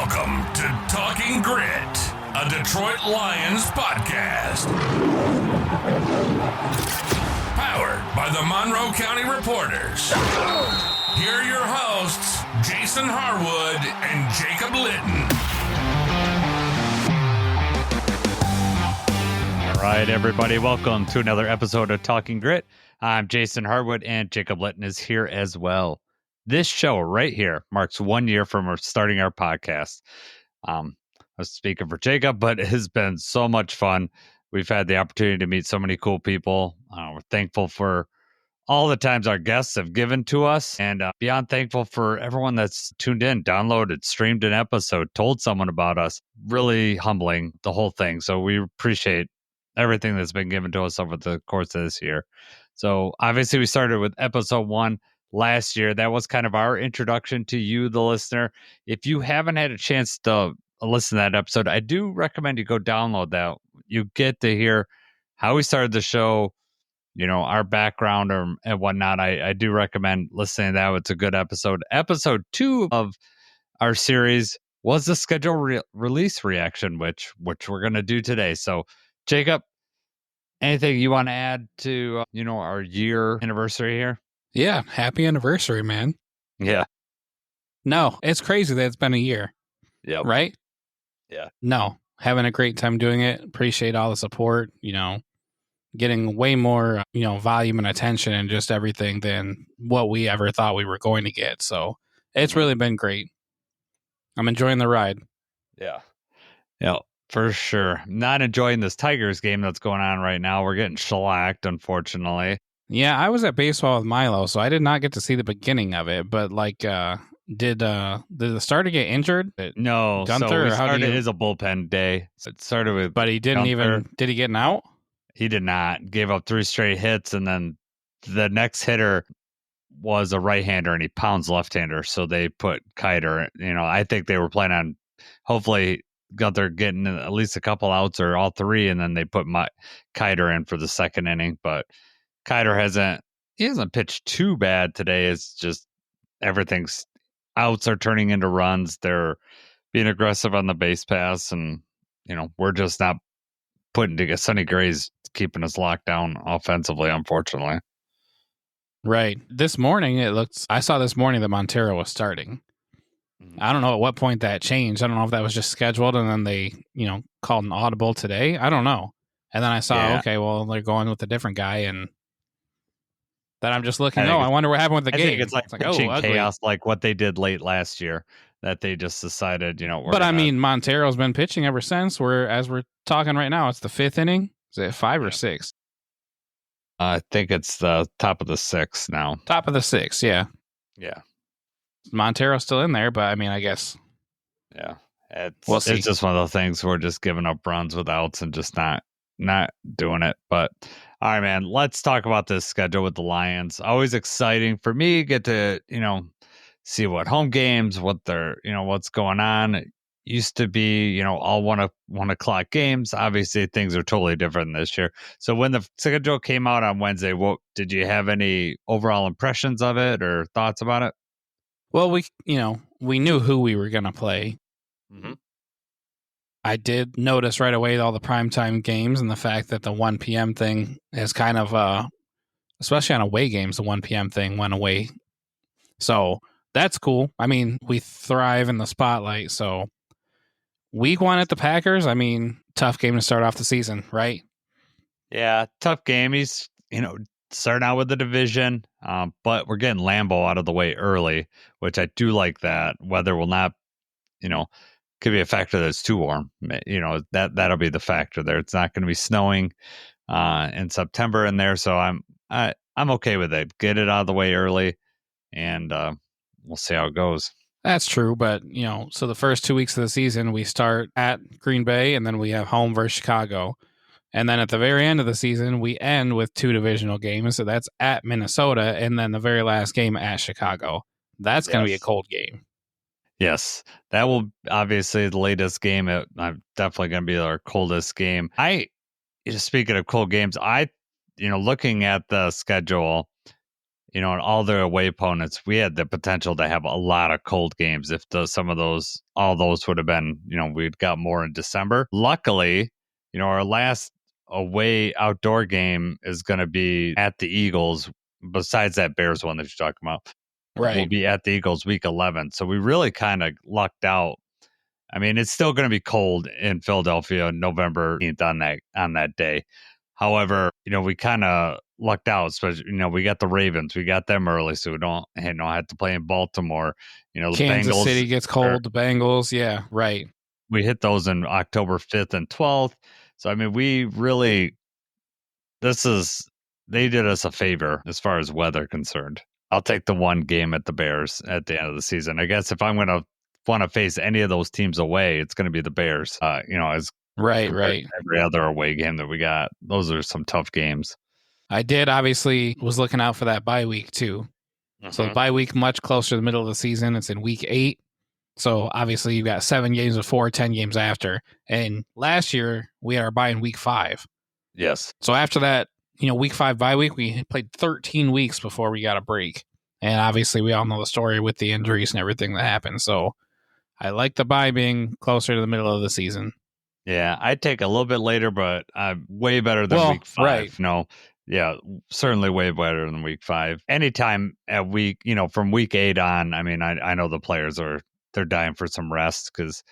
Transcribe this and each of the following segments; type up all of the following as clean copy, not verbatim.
Welcome to Talking Grit, a Detroit Lions podcast. Powered by the Monroe County Reporters. Here are your hosts, Jason Harwood and Jacob Litton. All right, everybody, welcome to another episode of Talking Grit. I'm Jason Harwood, and Jacob Litton is here as well. This show right here marks 1 year from starting our podcast. I was speaking for Jacob, but it has been so much fun. We've had the opportunity to meet so many cool people. We're thankful for all the times our guests have given to us, and beyond thankful for everyone that's tuned in, downloaded, streamed an episode, told someone about us. Really humbling, the whole thing. So we appreciate everything that's been given to us over the course of this year. So obviously we started with episode 1 last year. That was kind of our introduction to you, the listener. If you haven't had a chance to listen to that episode, I do recommend you go download that. You get to hear how we started the show, you know, our background and whatnot. I do recommend listening to that. It's a good episode. Episode 2 of our series was the schedule release reaction, which we're going to do today. So Jacob, anything you want to add to, our year anniversary here? Yeah, happy anniversary, man. Yeah. No, it's crazy that it's been a year. Yeah. Right? Yeah. No, having a great time doing it. Appreciate all the support, getting way more, volume and attention and just everything than what we ever thought we were going to get. So it's really been great. I'm enjoying the ride. Yeah. Yeah, for sure. Not enjoying this Tigers game that's going on right now. We're getting shellacked, unfortunately. Yeah, I was at baseball with Milo, so I did not get to see the beginning of it. But did the starter get injured? No, Gunther, so or how it is a bullpen day. So it started with, but he didn't Gunther. Did he get an out? He did not. Gave up 3 straight hits, and then the next hitter was a right-hander, and he pounds left-hander. So they put Kiter. I think they were planning on hopefully Gunther getting at least a couple outs or all 3, and then they put Kiter in for the second inning, but Kiter hasn't pitched too bad today. It's just everything's outs are turning into runs. They're being aggressive on the base pass, and we're just not putting together. Sonny Gray's keeping us locked down offensively, unfortunately. Right. This morning I saw this morning that Montero was starting. I don't know at what point that changed. I don't know if that was just scheduled and then they, called an audible today. I don't know. And then I saw, okay, well, they're going with a different guy, and then I'm just looking, I wonder what happened with the game. I think it's like pitching chaos, like what they did late last year, that they just decided, Montero's been pitching ever since. As we're talking right now, it's the 5th inning. Is it 5 or 6? I think it's the top of the 6th now. Top of the 6th, yeah. Yeah. Montero's still in there, but I guess. Yeah. We'll see. It's just one of those things where we're just giving up runs with outs and just not doing it. But all right, man, let's talk about this schedule with the Lions. Always exciting for me. Get to, see what home games, what they're, what's going on. It used to be, all 1 o'clock games. Obviously, things are totally different this year. So when the schedule came out on Wednesday, did you have any overall impressions of it or thoughts about it? Well, we knew who we were going to play. Mm-hmm. I did notice right away all the primetime games and the fact that the 1 p.m. thing is kind of, especially on away games, the 1 p.m. thing went away. So that's cool. We thrive in the spotlight. So week 1 at the Packers, tough game to start off the season, right? Yeah, tough game. He's, starting out with the division, but we're getting Lambeau out of the way early, which I do like that. Weather will not, could be a factor that it's too warm. That'll be the factor there. It's not going to be snowing in September in there, so I'm okay with it. Get it out of the way early, and we'll see how it goes. That's true, but so the first 2 weeks of the season we start at Green Bay, and then we have home versus Chicago, and then at the very end of the season we end with 2 divisional games. So that's at Minnesota, and then the very last game at Chicago. That's going to be a cold game. Yes, that will obviously the latest game. I'm definitely going to be our coldest game. Speaking of cold games, looking at the schedule, and all their away opponents, we had the potential to have a lot of cold games if all those would have been, we'd got more in December. Luckily, our last away outdoor game is going to be at the Eagles, besides that Bears one that you're talking about. Right. We'll be at the Eagles week 11. So we really kind of lucked out. I mean, it's still going to be cold in Philadelphia November 18th on that day. However, we kind of lucked out, especially, we got the Ravens. We got them early, so we don't have to play in Baltimore. The Kansas Bengals, City gets cold, the Bengals. Yeah, right. We hit those in October 5th and 12th. So, I mean, we really, they did us a favor as far as weather concerned. I'll take the one game at the Bears at the end of the season. I guess if I'm going to want to face any of those teams away, it's going to be the Bears. As right. Every other away game that we got, those are some tough games. I was looking out for that bye week too. So the bye week much closer to the middle of the season. It's in week 8. So obviously you've got 7 games before, 10 games after. And last year we had our bye in week 5. Yes. So after that, week 5 bye week, we played 13 weeks before we got a break. And obviously we all know the story with the injuries and everything that happened. So I like the bye being closer to the middle of the season. Yeah, I'd take a little bit later, but way better than week 5. Right. No, yeah, certainly way better than week 5. Anytime at week, from week 8 on, I mean, I know the players they're dying for some rest because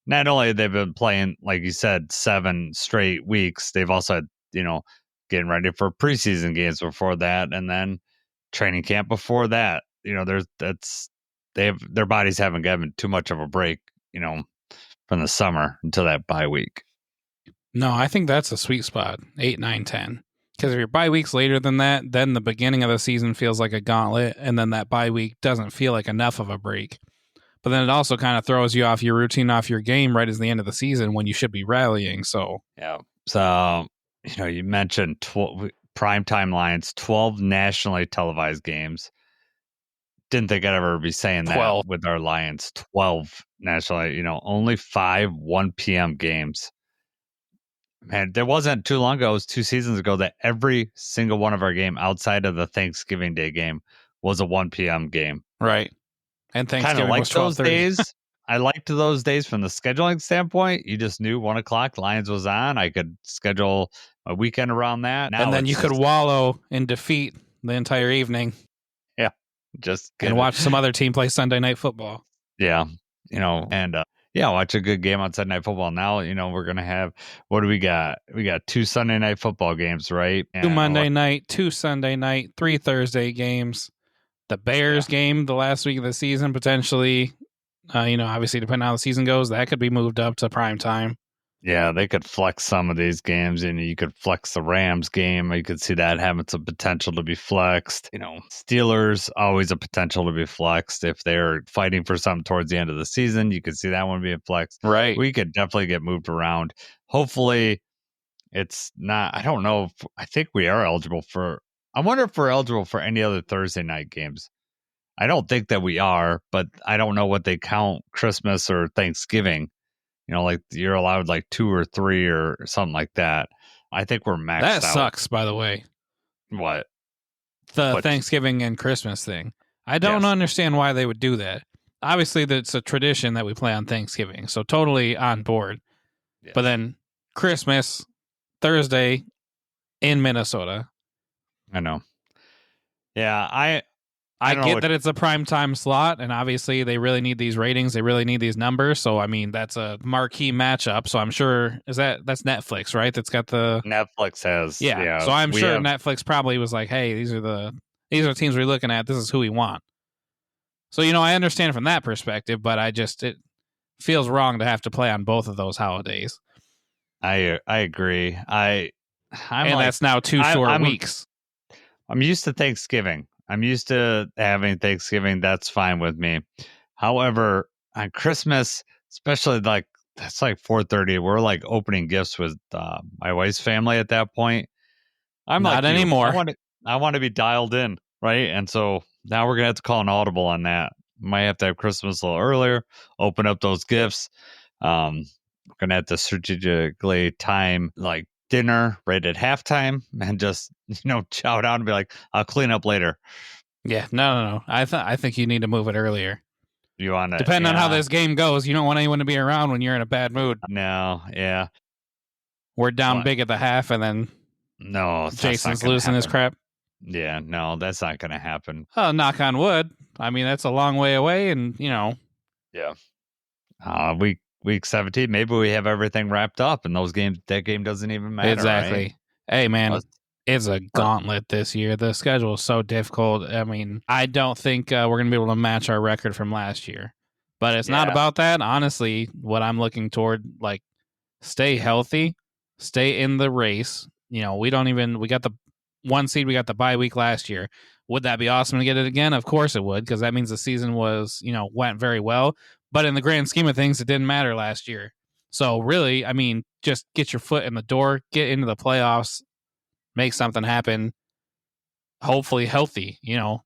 not only they've been playing, like you said, 7 straight weeks, they've also had, getting ready for preseason games before that, and then training camp before that. Their bodies haven't given too much of a break, from the summer until that bye week. No, I think that's a sweet spot, 8, 9, 10. Because if your bye week's later than that, then the beginning of the season feels like a gauntlet, and then that bye week doesn't feel like enough of a break. But then it also kind of throws you off your routine, off your game right as the end of the season when you should be rallying. So yeah. So you mentioned primetime lines, 12 nationally televised games. Didn't think I'd ever be saying 12. That with our Lions. 12 nationally, only 5 1 p.m. games. Man, there wasn't too long ago, it was 2 seasons ago, that every single one of our game outside of the Thanksgiving Day game was a 1 p.m. game. Right. And Thanksgiving like was those 12:30. days. I liked those days from the scheduling standpoint. You just knew 1 o'clock Lions was on. I could schedule a weekend around that. Now and then you could wallow in defeat the entire evening. Yeah. And watch some other team play Sunday Night Football. Yeah. And watch a good game on Sunday Night Football. Now, we're going to have, what do we got? We got 2 Sunday Night Football games, right? 2 Monday night, 2 Sunday night, 3 Thursday games. The Bears game the last week of the season, potentially, obviously depending on how the season goes, that could be moved up to prime time. Yeah, they could flex some of these games, and you could flex the Rams game. You could see that having some potential to be flexed. Steelers, always a potential to be flexed. If they're fighting for something towards the end of the season, you could see that one being flexed. Right. We could definitely get moved around. Hopefully, it's not, I don't know. I think we are eligible for, I wonder if we're eligible for any other Thursday night games. I don't think that we are, but I don't know what they count Christmas or Thanksgiving. Like you're allowed like 2 or 3 or something like that. I think we're maxed out. That sucks, by the way. What? The Thanksgiving and Christmas thing. I don't understand why they would do that. Obviously, that's a tradition that we play on Thanksgiving, so totally on board. Yes. But then Christmas, Thursday in Minnesota. I know. Yeah, I get that it's a prime time slot, and obviously they really need these ratings. They really need these numbers. So, I mean, that's a marquee matchup. So I'm sure, that's Netflix, right? That's got the... Netflix has. Yeah. So I'm sure Netflix probably was like, hey, these are the teams we're looking at. This is who we want. So, I understand from that perspective, but it feels wrong to have to play on both of those holidays. I agree. That's now 2 short weeks. I'm used to Thanksgiving. I'm used to having Thanksgiving. That's fine with me. However, on Christmas, especially that's like 4:30, we're like opening gifts with my wife's family at that point. I'm not like anymore. I want to be dialed in, right? And so now we're gonna have to call an audible on that. Might have to have Christmas a little earlier. Open up those gifts. We're gonna have to strategically time like dinner right at halftime and just chow down and be like, I'll clean up later. Yeah, no. I think you need to move it earlier. You want to Depending on how this game goes, you don't want anyone to be around when you're in a bad mood. No, yeah. We're down What? big at the half, and then No, that's Jason's not gonna losing his happen. crap. Yeah, no, that's not gonna happen. Oh, knock on wood. I mean, that's a long way away, and Yeah. Week 17, maybe we have everything wrapped up and that game doesn't even matter, exactly. right? Hey, man, Let's- it's a gauntlet this year. The schedule is so difficult. I mean, I don't think we're going to be able to match our record from last year. But it's not Yeah. about that. Honestly, what I'm looking toward, like, stay healthy, stay in the race. We got the 1 seed, we got the bye week last year. Would that be awesome to get it again? Of course it would, because that means the season went very well. But in the grand scheme of things, it didn't matter last year. So really, I mean, just get your foot in the door, get into the playoffs, make something happen. Hopefully healthy, Yeah.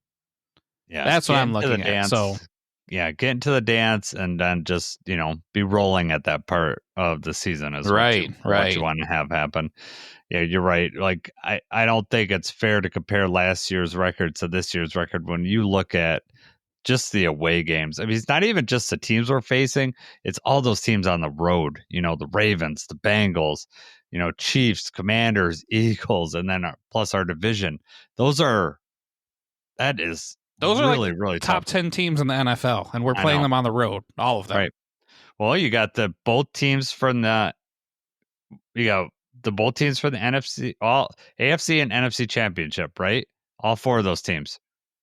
That's what get I'm into the looking at. dance. So Yeah, get into the dance and then just, be rolling at that part of the season is what you want to have happen. Yeah, you're right. Like, I don't think it's fair to compare last year's record to this year's record when you look at just the away games. I mean, it's not even just the teams we're facing, it's all those teams on the road, the Ravens, the Bengals, Chiefs, Commanders, Eagles, and then plus our division. Those are really, like really top tough. 10 teams in the NFL, and we're playing them on the road, all of them. Right. Well, you got both teams from the both teams for the NFC, all AFC and NFC championship, right? All four of those teams,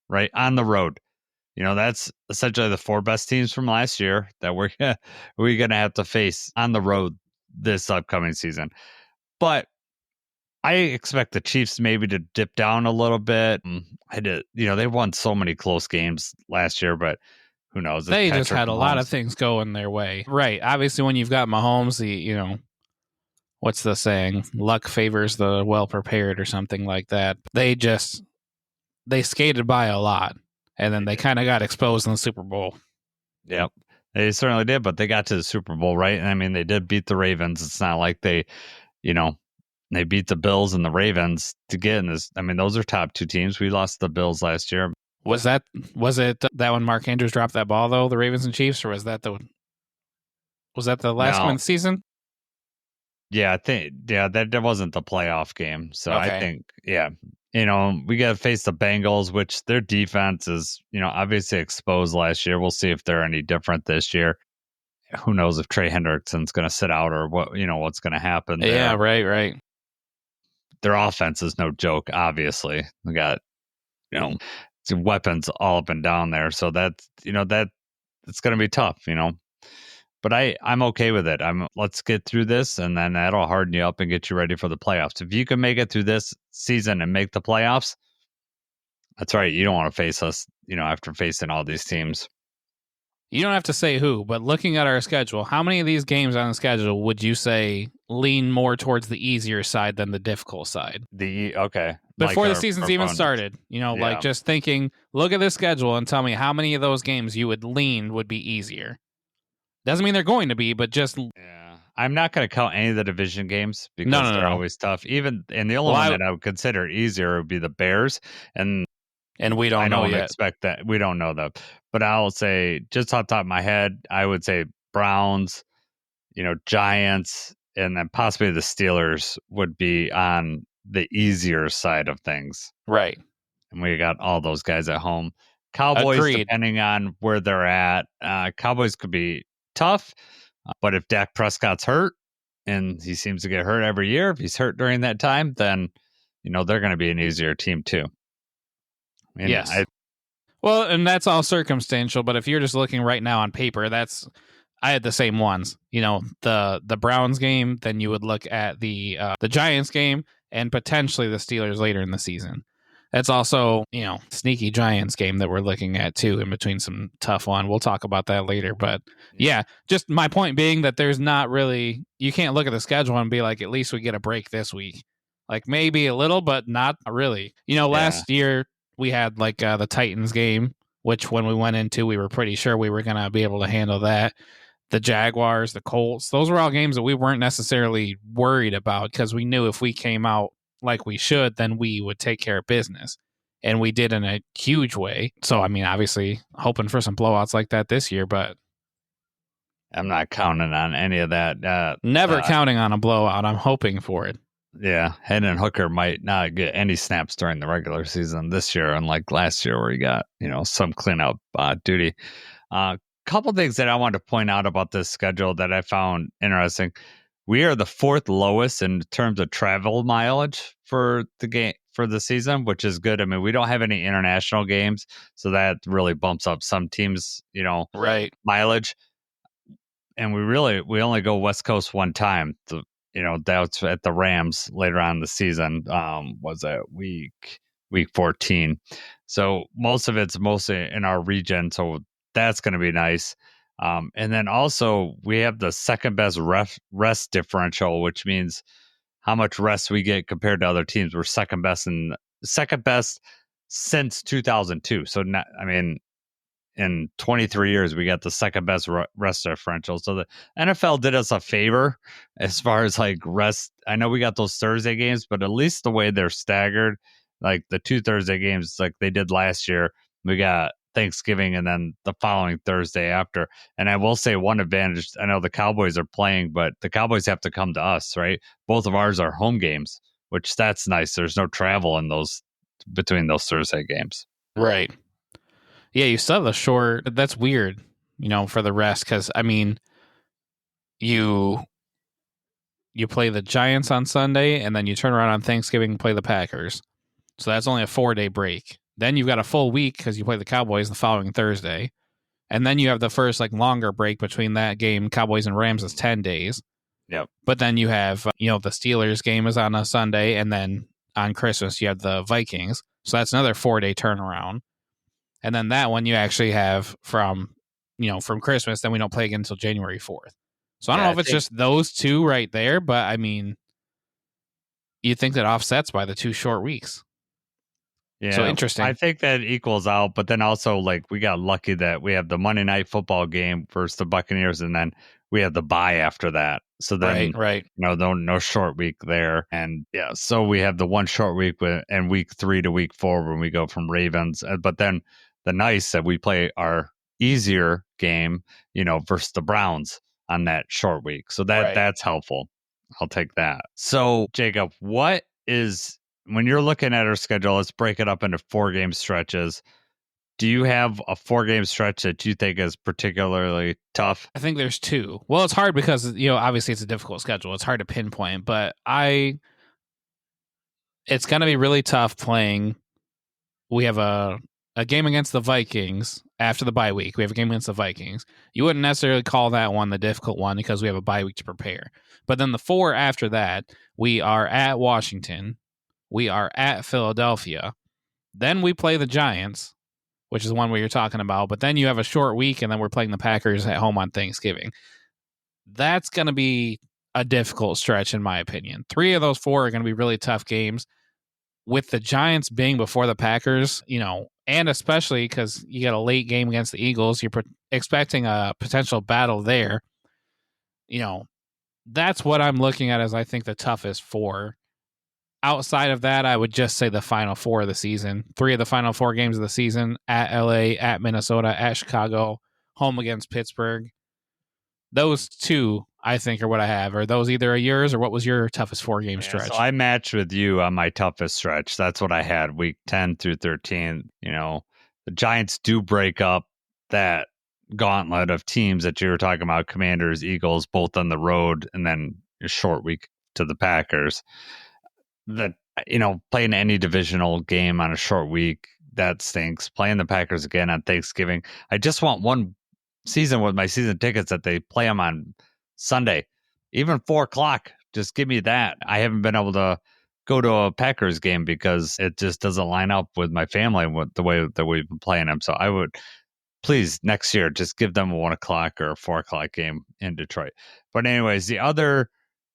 right? On the road. That's essentially the four best teams from last year that we're going to have to face on the road this upcoming season. But I expect the Chiefs maybe to dip down a little bit. They won so many close games last year, but who knows? They just had a lot of things going their way. Right. Obviously, when you've got Mahomes, what's the saying? Luck favors the well-prepared or something like that. They skated by a lot, and then they kind of got exposed in the Super Bowl. Yep. They certainly did, but they got to the Super Bowl, right? And I mean, they did beat the Ravens. It's not like they beat the Bills and the Ravens to get in this. I mean, those are top two teams. We lost the Bills last year. Was it that when Mark Andrews dropped that ball though, the Ravens and Chiefs, or was that the last one of the season? Yeah, I think that wasn't the playoff game. So okay. I think we got to face the Bengals, which their defense is obviously exposed last year. We'll see if they're any different this year. Who knows if Trey Hendrickson's going to sit out or what's going to happen there. Yeah, right. Their offense is no joke, obviously. We got weapons all up and down there, so that's it's going to be tough, but I'm okay with it. Let's get through this, and then that'll harden you up and get you ready for the playoffs. If you can make it through this season and make the playoffs, that's right. You don't want to face us after facing all these teams. You don't have to say who, but looking at our schedule, how many of these games on the schedule would you say lean more towards the easier side than the difficult side? Okay. Before the season's even started, like just thinking, look at this schedule and tell me how many of those games you would lean would be easier. Doesn't mean they're going to be, but just... Yeah. I'm not going to count any of the division games because they're always tough. And the only one that I would consider easier would be the Bears. And we don't know yet. Expect that. We don't know that. But I'll say, just off the top of my head, I would say Browns, Giants, and then possibly the Steelers would be on the easier side of things. Right. And we got all those guys at home. Cowboys, agreed. Depending on where they're at, Cowboys could be tough. But if Dak Prescott's hurt, and he seems to get hurt every year, if he's hurt during that time, then, they're going to be an easier team too. Yes. Well, and that's all circumstantial, but if you're just looking right now on paper, I had the same ones. The Browns game, then you would look at the Giants game and potentially the Steelers later in the season. That's also, sneaky Giants game that we're looking at too, in between some tough one. We'll talk about that later, but yeah, just my point being that there's not really, you can't look at the schedule and be like, at least we get a break this week. Like maybe a little, but not really. Last year, we had like the Titans game, which when we went into, we were pretty sure we were going to be able to handle that. The Jaguars, the Colts, those were all games that we weren't necessarily worried about because we knew if we came out like we should, then we would take care of business. and we did in a huge way. So, I mean, obviously hoping for some blowouts like that this year, but I'm not counting on any of that. never counting on a blowout. I'm hoping for it. Yeah, Hendon Hooker might not get any snaps during the regular season this year, unlike last year where he got, some cleanup duty. Couple things that I wanted to point out about this schedule that I found interesting. We are the fourth lowest in terms of travel mileage for the season, which is good. I mean, we don't have any international games, so that really bumps up some teams, Right. mileage. And we only go West Coast one time. That's at the Rams later on in the season. Was it week 14? So most of it's mostly in our region. So that's going to be nice. And then also we have the second best rest differential, which means how much rest we get compared to other teams. We're second best since 2002. So in 23 years, we got the second best rest differential. So the NFL did us a favor as far as like rest. I know we got those Thursday games, but at least the way they're staggered, like the 2 Thursday games, like they did last year, we got Thanksgiving and then the following Thursday after. And I will say one advantage, I know the Cowboys are playing, but the Cowboys have to come to us, right? Both of ours are home games, which that's nice. There's no travel in between those Thursday games. Right. Yeah, you still have the short. That's weird, for the rest, because I mean, you play the Giants on Sunday, and then you turn around on Thanksgiving and play the Packers. So that's only a 4-day break. Then you've got a full week because you play the Cowboys the following Thursday, and then you have the first longer break between that game. Cowboys and Rams is 10 days. Yep. But then you have the Steelers game is on a Sunday, and then on Christmas you have the Vikings. So that's another 4-day turnaround. And then that one you actually have from Christmas, then we don't play again until January 4th. So I don't know if it's just those two right there, but I mean, you'd think that offsets by the 2 short weeks. Yeah. So interesting. I think that equals out, but then also we got lucky that we have the Monday Night Football game versus the Buccaneers, and then we have the bye after that. So then, right. No short week there. And yeah, so we have the one short week and week 3 to week 4 when we go from Ravens. But then the nice that we play our easier game, versus the Browns on that short week. So that's helpful. I'll take that. So Jacob, when you're looking at our schedule, let's break it up into 4-game stretches. Do you have a 4-game stretch that you think is particularly tough? I think there's 2. Well, it's hard because, obviously it's a difficult schedule. It's hard to pinpoint, but it's going to be really tough playing. We have a game against the Vikings after the bye week. We have a game against the Vikings. You wouldn't necessarily call that one the difficult one because we have a bye week to prepare. But then the 4 after that, we are at Washington. We are at Philadelphia. Then we play the Giants, which is one where you're talking about. But then you have a short week, and then we're playing the Packers at home on Thanksgiving. That's going to be a difficult stretch, in my opinion. 3 of those 4 are going to be really tough games. With the Giants being before the Packers, and especially because you got a late game against the Eagles, you're expecting a potential battle there. That's what I'm looking at as I think the toughest 4. Outside of that, I would just say the final 4 of the season. 3 of the final 4 games of the season at LA, at Minnesota, at Chicago, home against Pittsburgh. Those 2, I think, are what I have. Are those either of yours, or what was your toughest 4-game stretch? So I matched with you on my toughest stretch. That's what I had, week 10 through 13. The Giants do break up that gauntlet of teams that you were talking about, Commanders, Eagles, both on the road, and then a short week to the Packers. Playing any divisional game on a short week, that stinks. Playing the Packers again on Thanksgiving. I just want one season with my season tickets that they play them on Sunday, even 4:00. Just give me that. I haven't been able to go to a Packers game because it just doesn't line up with my family and with the way that we've been playing them. So I would please next year just give them a 1:00 or a 4:00 game in Detroit. But anyways, the other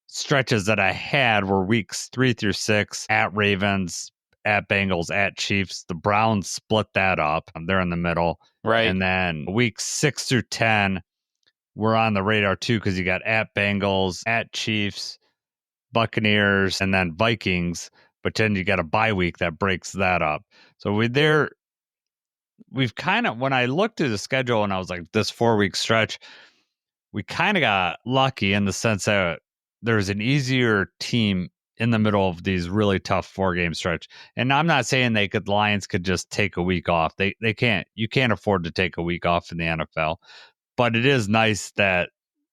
stretches that I had were weeks 3 through 6 at Ravens, at Bengals, at Chiefs. The Browns split that up. They're in the middle. Right. And then weeks 6 through 10, we're on the radar too because you got at Bengals, at Chiefs, Buccaneers, and then Vikings. but then you got a bye week that breaks that up. So we've kind of, when I looked at the schedule and I was like, this 4-week stretch, we kind of got lucky in the sense that there's an easier team in the middle of these really tough 4-game stretch. And I'm not saying the Lions could just take a week off. They can't. You can't afford to take a week off in the NFL. But it is nice that,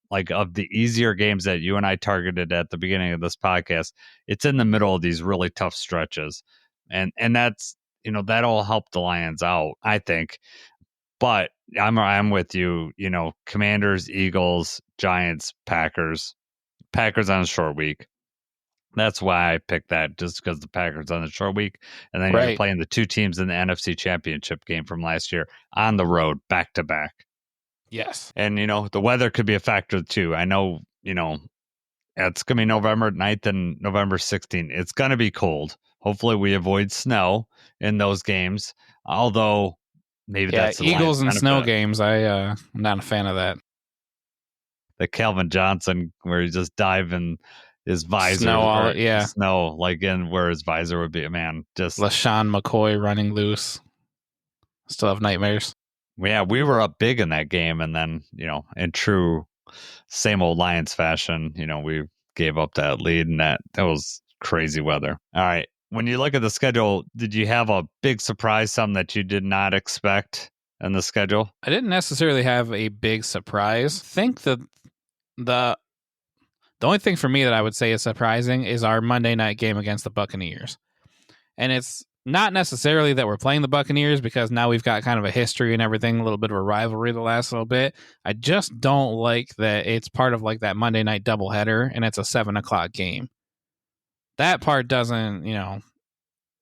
like, of the easier games that you and I targeted at the beginning of this podcast, it's in the middle of these really tough stretches. And that's, that'll help the Lions out, I think. But I'm with you, Commanders, Eagles, Giants, Packers on a short week. That's why I picked that, just because the Packers on the short week. And then you're playing the two teams in the NFC Championship game from last year on the road, back to back. Yes. And, the weather could be a factor too. I know, it's going to be November 9th and November 16th. It's going to be cold. Hopefully we avoid snow in those games. Although maybe that's the Eagles and benefit. snow games. I'm not a fan of that. The Calvin Johnson, where he just dive in his visor, snow, like in where his visor would be. Man, just LaShawn McCoy running loose. Still have nightmares. Yeah, we were up big in that game, and then in true same old Lions fashion, we gave up that lead, and that was crazy weather. All right, when you look at the schedule, did you have a big surprise, something that you did not expect in the schedule? I didn't necessarily have a big surprise. I think that the only thing for me that I would say is surprising is our Monday night game against the Buccaneers. And it's not necessarily that we're playing the Buccaneers, because now we've got kind of a history and everything, a little bit of a rivalry the last little bit. I just don't like that it's part of like that Monday night doubleheader and it's a 7:00 game. That part doesn't, I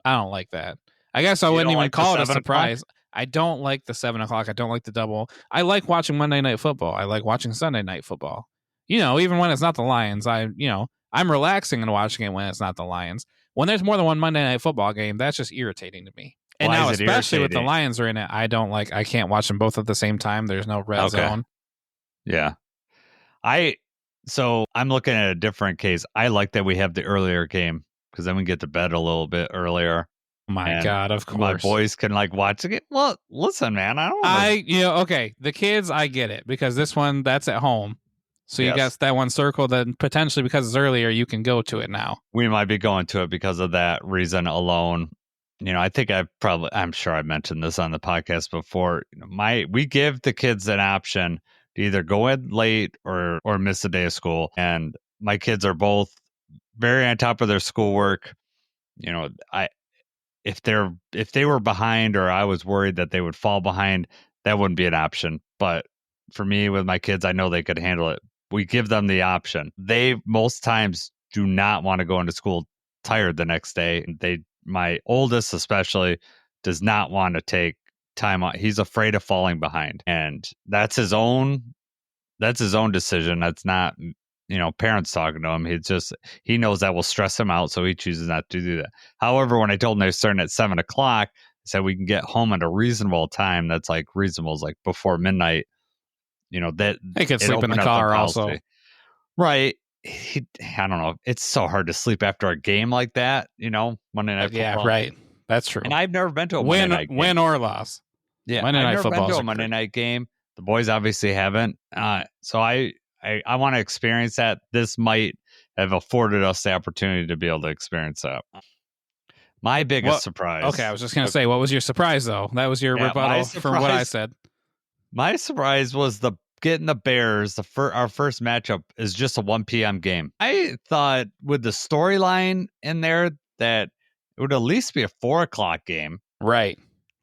don't like that. I guess I wouldn't even call it a surprise. I don't like the 7:00. I don't like the double. I like watching Monday Night Football. I like watching Sunday Night Football. Even when it's not the Lions, I'm relaxing and watching it when it's not the Lions. When there's more than one Monday Night Football game, that's just irritating to me. And now, especially with the Lions are in it, I can't watch them both at the same time. There's no red zone. Yeah. So I'm looking at a different case. I like that we have the earlier game, because then we get to bed a little bit earlier. My God, of course. My boys can watch it. Well, listen, man, okay. The kids, I get it, because this one, that's at home. So you got that one circled, and potentially because it's earlier, you can go to it now. We might be going to it because of that reason alone. I think I'm sure I mentioned this on the podcast before. We give the kids an option to either go in late or miss a day of school. And my kids are both very on top of their schoolwork. If they were behind, or I was worried that they would fall behind, that wouldn't be an option. But for me, with my kids, I know they could handle it. We give them the option. They most times do not want to go into school tired the next day. My oldest especially does not want to take time off. He's afraid of falling behind, and that's his own decision. That's not parents talking to him. He knows that will stress him out, so he chooses not to do that. However, when I told him they're starting at 7:00, I said we can get home at a reasonable time. That's reasonable is before midnight. That they could sleep in the car also. Right. I don't know. It's so hard to sleep after a game like that, Monday Night Football. Yeah, right. That's true. And I've never been to a Monday night game. Win or loss. Yeah, I've never been to a Monday night game. The boys obviously haven't. So I want to experience that. This might have afforded us the opportunity to be able to experience that. My biggest surprise. Okay, I was just going to say, what was your surprise, though? That was your rebuttal for what I said. My surprise was getting the Bears. Our first matchup is just a 1 p.m. game. I thought with the storyline in there that it would at least be a 4:00 game. Right.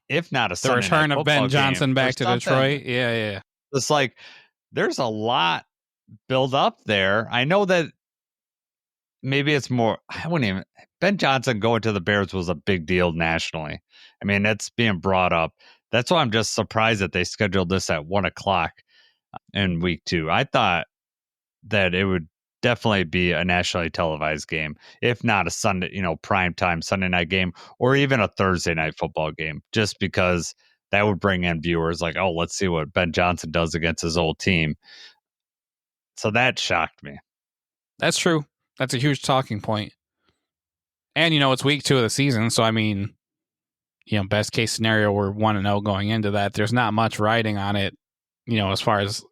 If not a Sunday night football game. The return of Ben Johnson back to Detroit. Yeah. It's there's a lot build up there. I know that maybe it's more, Ben Johnson going to the Bears was a big deal nationally. I mean, that's being brought up. That's why I'm just surprised that they scheduled this at 1:00 in week 2. I thought that it would definitely be a nationally televised game, if not a Sunday, prime time Sunday night game, or even a Thursday night football game, just because that would bring in viewers let's see what Ben Johnson does against his old team. So that shocked me. That's true. That's a huge talking point. And, it's week 2 of the season. So, I mean, best case scenario, we're 1-0 going into that. There's not much riding on it, as far as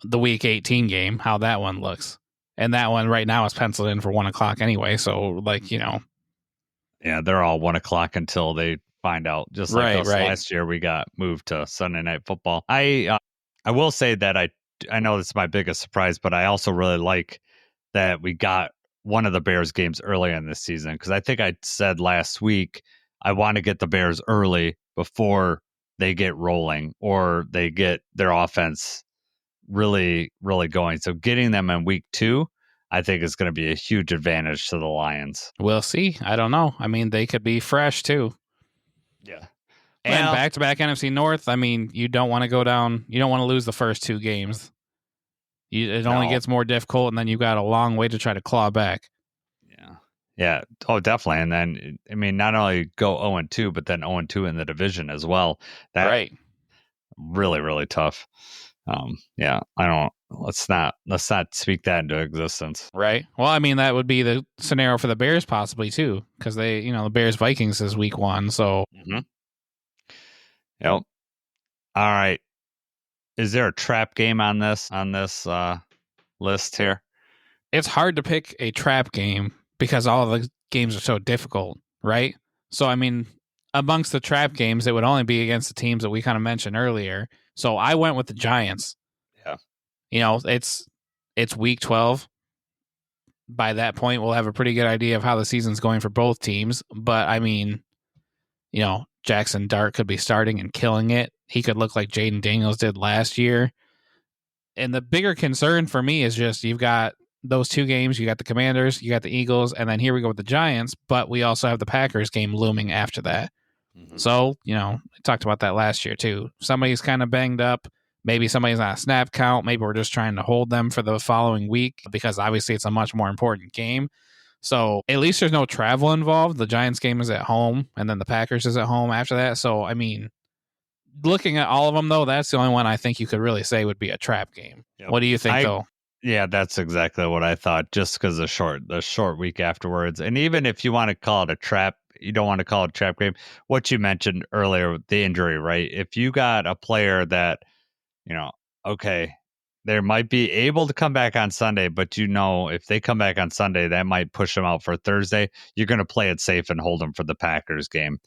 the week 18 game, how that one looks. And that one right now is penciled in for 1:00 anyway. So, Yeah, they're all 1:00 until they find out. Just like us right. last year, we got moved to Sunday Night Football. I will say that I know it's my biggest surprise, but I also really like that we got one of the Bears games early in this season, because I think I said last week I want to get the Bears early before they get rolling or they get their offense really, really going. So getting them in week 2, I think is going to be a huge advantage to the Lions. We'll see. I don't know. I mean, they could be fresh too. Yeah. And back-to-back NFC North, I mean, you don't want to go down. You don't want to lose the first 2 games. It only gets more difficult, and then you've got a long way to try to claw back. Yeah. Oh, definitely. And then, I mean, not only go 0-2, but then 0-2 in the division as well. Right. Really, really tough. Yeah, let's not speak that into existence. Right. Well, I mean, that would be the scenario for the Bears possibly too, because they, the Bears Vikings is week 1. So, Yep. All right. Is there a trap game on this list here? It's hard to pick a trap game because all of the games are so difficult, right? So, I mean, amongst the trap games, it would only be against the teams that we kind of mentioned earlier. So I went with the Giants. Yeah. It's week 12. By that point, we'll have a pretty good idea of how the season's going for both teams. But, I mean, Jackson Dart could be starting and killing it. He could look like Jaden Daniels did last year. And the bigger concern for me is just you've got those 2 games. You got the Commanders, you got the Eagles, and then here we go with the Giants. But we also have the Packers game looming after that. Mm-hmm. So, I talked about that last year too. Somebody's kind of banged up. Maybe somebody's on a snap count. Maybe we're just trying to hold them for the following week because obviously it's a much more important game. So at least there's no travel involved. The Giants game is at home, and then the Packers is at home after that. So, I mean, looking at all of them, though, that's the only one I think you could really say would be a trap game. Yep. What do you think, though? Yeah, that's exactly what I thought, just because the short week afterwards. And even if you want to call it a trap, you don't want to call it a trap game. What you mentioned earlier, the injury, right? If you got a player that, okay, they might be able to come back on Sunday, but if they come back on Sunday, that might push them out for Thursday. You're going to play it safe and hold them for the Packers game.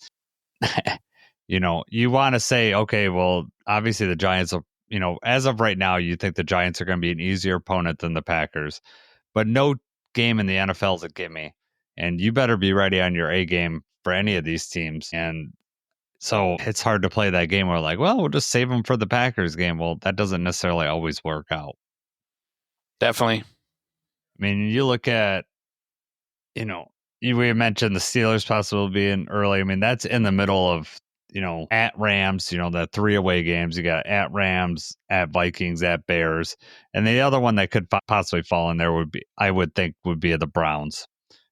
You want to say, okay, well, obviously the Giants are, as of right now, you think the Giants are going to be an easier opponent than the Packers, but no game in the NFL is a gimme, and you better be ready on your A game for any of these teams. And so it's hard to play that game where like, well, we'll just save them for the Packers game. Well, that doesn't necessarily always work out. Definitely. I mean, you look at, we mentioned the Steelers possibly being early. I mean, that's in the middle of, at Rams, the 3 away games. You got at Rams, at Vikings, at Bears. And the other one that could possibly fall in there would be the Browns.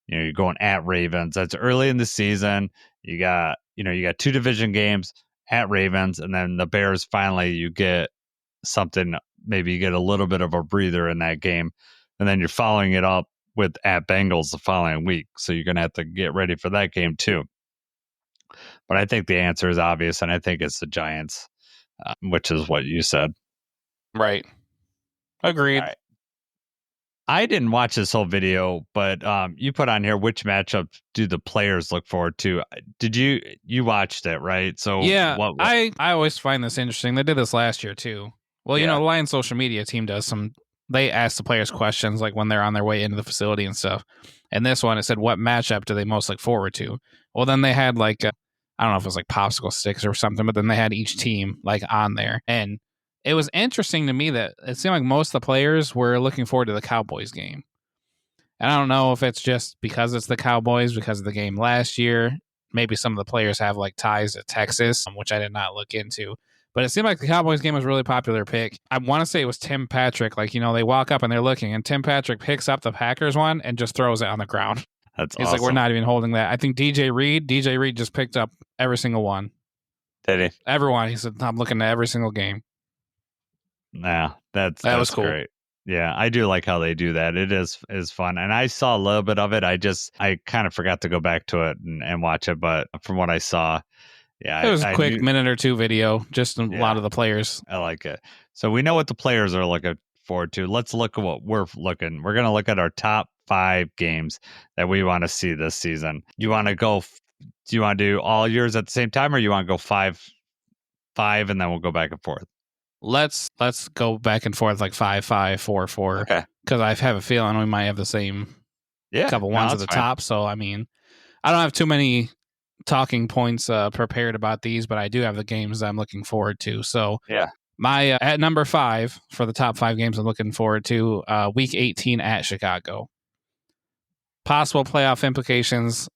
You're going at Ravens. That's early in the season. You got 2 division games at Ravens, and then the Bears finally you get something, maybe you get a little bit of a breather in that game. And then you're following it up with at Bengals the following week. So you're going to have to get ready for that game too. But I think the answer is obvious, and I think it's the Giants, which is what you said. Right. Agreed. Right. I didn't watch this whole video, but you put on here, which matchup do the players look forward to? Did you watched it, right? So yeah, what? I always find this interesting. They did this last year too. Well, the Lions social media team does they ask the players questions like when they're on their way into the facility and stuff. And this one, it said, what matchup do they most look forward to? Well, then they had like, I don't know if it was like popsicle sticks or something, but then they had each team like on there. And it was interesting to me that it seemed like most of the players were looking forward to the Cowboys game. And I don't know if it's just because it's the Cowboys, because of the game last year. Maybe some of the players have like ties to Texas, which I did not look into. But it seemed like the Cowboys game was a really popular pick. I want to say it was Tim Patrick. Like, they walk up and they're looking, and Tim Patrick picks up the Packers one and just throws it on the ground. He's awesome. Like, we're not even holding that. I think DJ Reed just picked up every single one. Did he? Everyone. He said, I'm looking at every single game. Nah, that was cool. Great. Yeah, I do like how they do that. It is fun. And I saw a little bit of it. I kind of forgot to go back to it and watch it, but from what I saw, It yeah, was a I quick knew, minute or two video, just a lot yeah, of the players. I like it. So we know what the players are looking forward to. Let's look at what we're looking. We're going to look at our top 5 games that we want to see this season. You want to go do you want to do all yours at the same time, or you want to go 5 and then we'll go back and forth? Let's go back and forth like 5-5, 4-4. Okay. Because I have a feeling we might have the same couple ones at the top. So I mean, I don't have too many talking points prepared about these, but I do have the games I'm looking forward to. So yeah, my at number 5 for the top 5 games I'm looking forward to, Week 18 at Chicago. Possible playoff implications.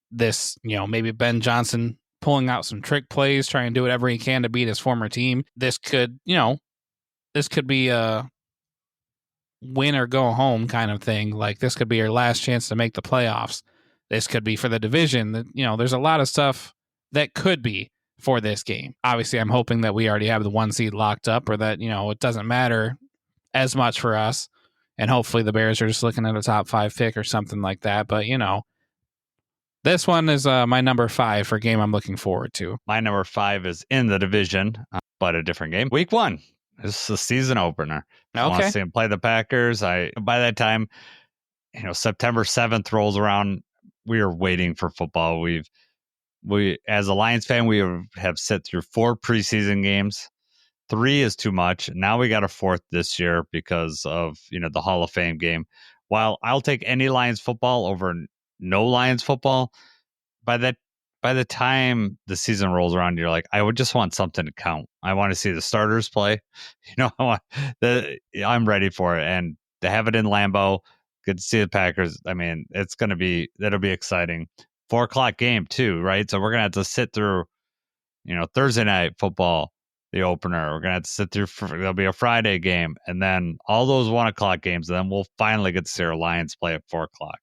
Maybe Ben Johnson pulling out some trick plays, trying to do whatever he can to beat his former team. This could be a win or go home kind of thing. Like, this could be your last chance to make the playoffs. This could be for the division. There's a lot of stuff that could be for this game. Obviously, I'm hoping that we already have the 1 seed locked up, or that, it doesn't matter as much for us. And hopefully the Bears are just looking at a top 5 pick or something like that. But, this one is my number 5 for game I'm looking forward to. My number 5 is in the division, but a different game. Week 1. This is the season opener. I want to see them play the Packers. By that time, September 7th rolls around. We are waiting for football. We as a Lions fan, we have sit through 4 preseason games. 3 is too much. Now we got a 4th this year because of the Hall of Fame game. While I'll take any Lions football over no Lions football, by the time the season rolls around, you're like, I would just want something to count. I want to see the starters play. I'm ready for it, and to have it in Lambeau, good to see the Packers. I mean, that'll be exciting. 4:00 game too, right? So we're gonna have to sit through, Thursday night football, the opener. We're gonna have to sit through. There'll be a Friday game, and then all those 1:00 games. And then we'll finally get to see our Lions play at 4:00.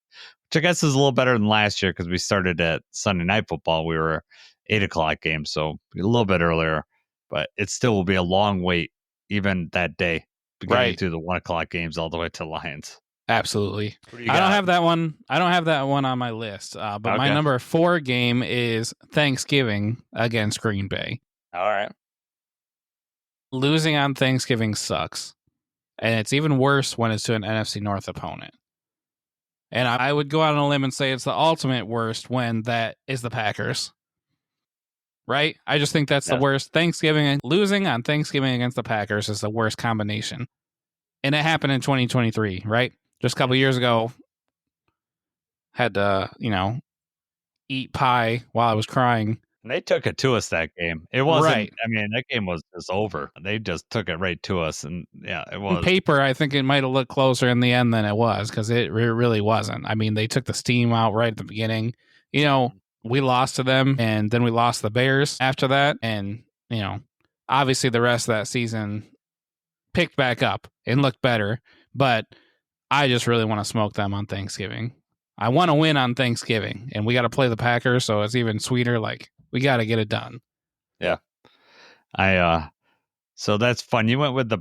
Which I guess is a little better than last year because we started at Sunday night football. We were 8:00 game, so a little bit earlier, but it still will be a long wait even that day, getting through the 1:00 games all the way to Lions. Absolutely. I don't have that one. I don't have that one on my list. But my number 4 game is Thanksgiving against Green Bay. All right. Losing on Thanksgiving sucks, and it's even worse when it's to an NFC North opponent. And I would go out on a limb and say it's the ultimate worst when that is the Packers. Right? I just think that's the worst. Losing on Thanksgiving against the Packers is the worst combination. And it happened in 2023, right? Just a couple years ago, had to, eat pie while I was crying. And they took it to us that game. It wasn't, right. I mean, that game was just over. They just took it right to us. And yeah, it was. On paper, I think it might have looked closer in the end than it was, because it really wasn't. I mean, they took the steam out right at the beginning. We lost to them, and then we lost the Bears after that. And, obviously the rest of that season picked back up and looked better. But I just really want to smoke them on Thanksgiving. I want to win on Thanksgiving, and we got to play the Packers, so it's even sweeter. Like, we got to get it done. Yeah. So that's fun. You went with the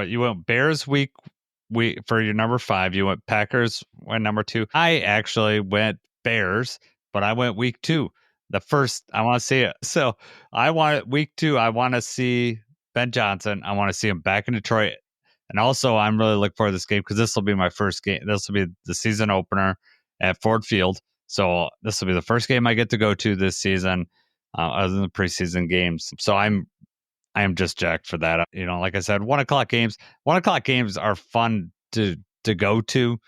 you went Bears week for your number 5. You went Packers went number 2. I actually went Bears, but I went week 2. The first, I want to see it. So I want week 2. I want to see Ben Johnson. I want to see him back in Detroit. And also, I'm really looking forward to this game because this will be my first game. This will be the season opener at Ford Field. So this will be the first game I get to go to this season, other than the preseason games. So I am just jacked for that. Like I said, 1:00 games. 1:00 games are fun to go to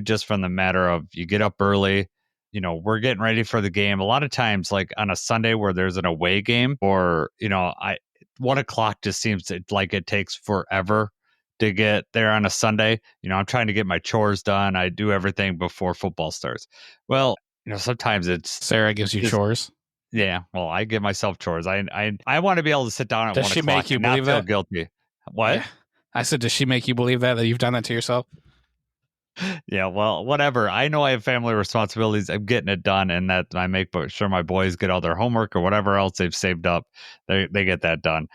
just from the matter of you get up early. We're getting ready for the game. A lot of times, like on a Sunday where there's an away game, or 1:00 just seems like it takes forever to get there on a Sunday. I'm trying to get my chores done. I do everything before football starts. Well, sometimes it's Sarah gives you chores. Yeah, well, I give myself chores. I want to be able to sit down at 1:00. Does she make you believe that? Guilty. What? Yeah. I said, does she make you believe that you've done that to yourself? Yeah, well, whatever. I know I have family responsibilities. I'm getting it done, and that I make sure my boys get all their homework or whatever else they've saved up. They get that done.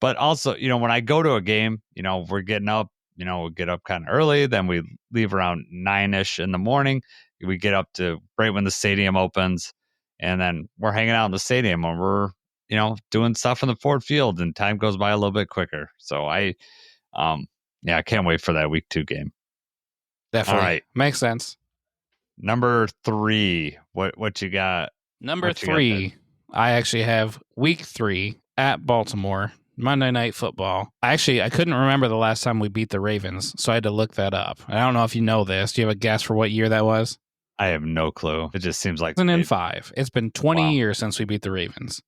But also, when I go to a game, we're getting up, we get up kind of early, then we leave around 9-ish in the morning. We get up to right when the stadium opens, and then we're hanging out in the stadium and we're, doing stuff in the Ford Field, and time goes by a little bit quicker. So I can't wait for that week 2 game. Definitely. All right. Makes sense. Number 3, what you got? Number 3, I actually have week 3 at Baltimore, Monday Night Football. I couldn't remember the last time we beat the Ravens, so I had to look that up. I don't know if you know this. Do you have a guess for what year that was? I have no clue. It just seems like 2005. It's been 20 years since we beat the Ravens.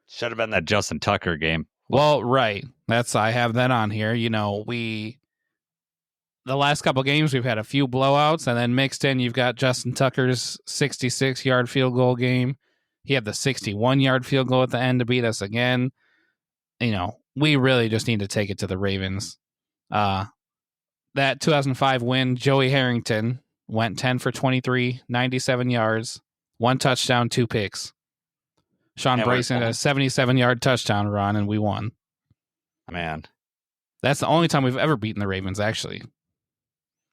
Should have been that Justin Tucker game. Well, right. I have that on here. The last couple games, we've had a few blowouts, and then mixed in, you've got Justin Tucker's 66-yard field goal game. He had the 61-yard field goal at the end to beat us again. We really just need to take it to the Ravens. That 2005 win, Joey Harrington went 10 for 23, 97 yards, 1 touchdown, 2 picks. Sean Bryson had a 77-yard touchdown run, and we won. Man. That's the only time we've ever beaten the Ravens, actually.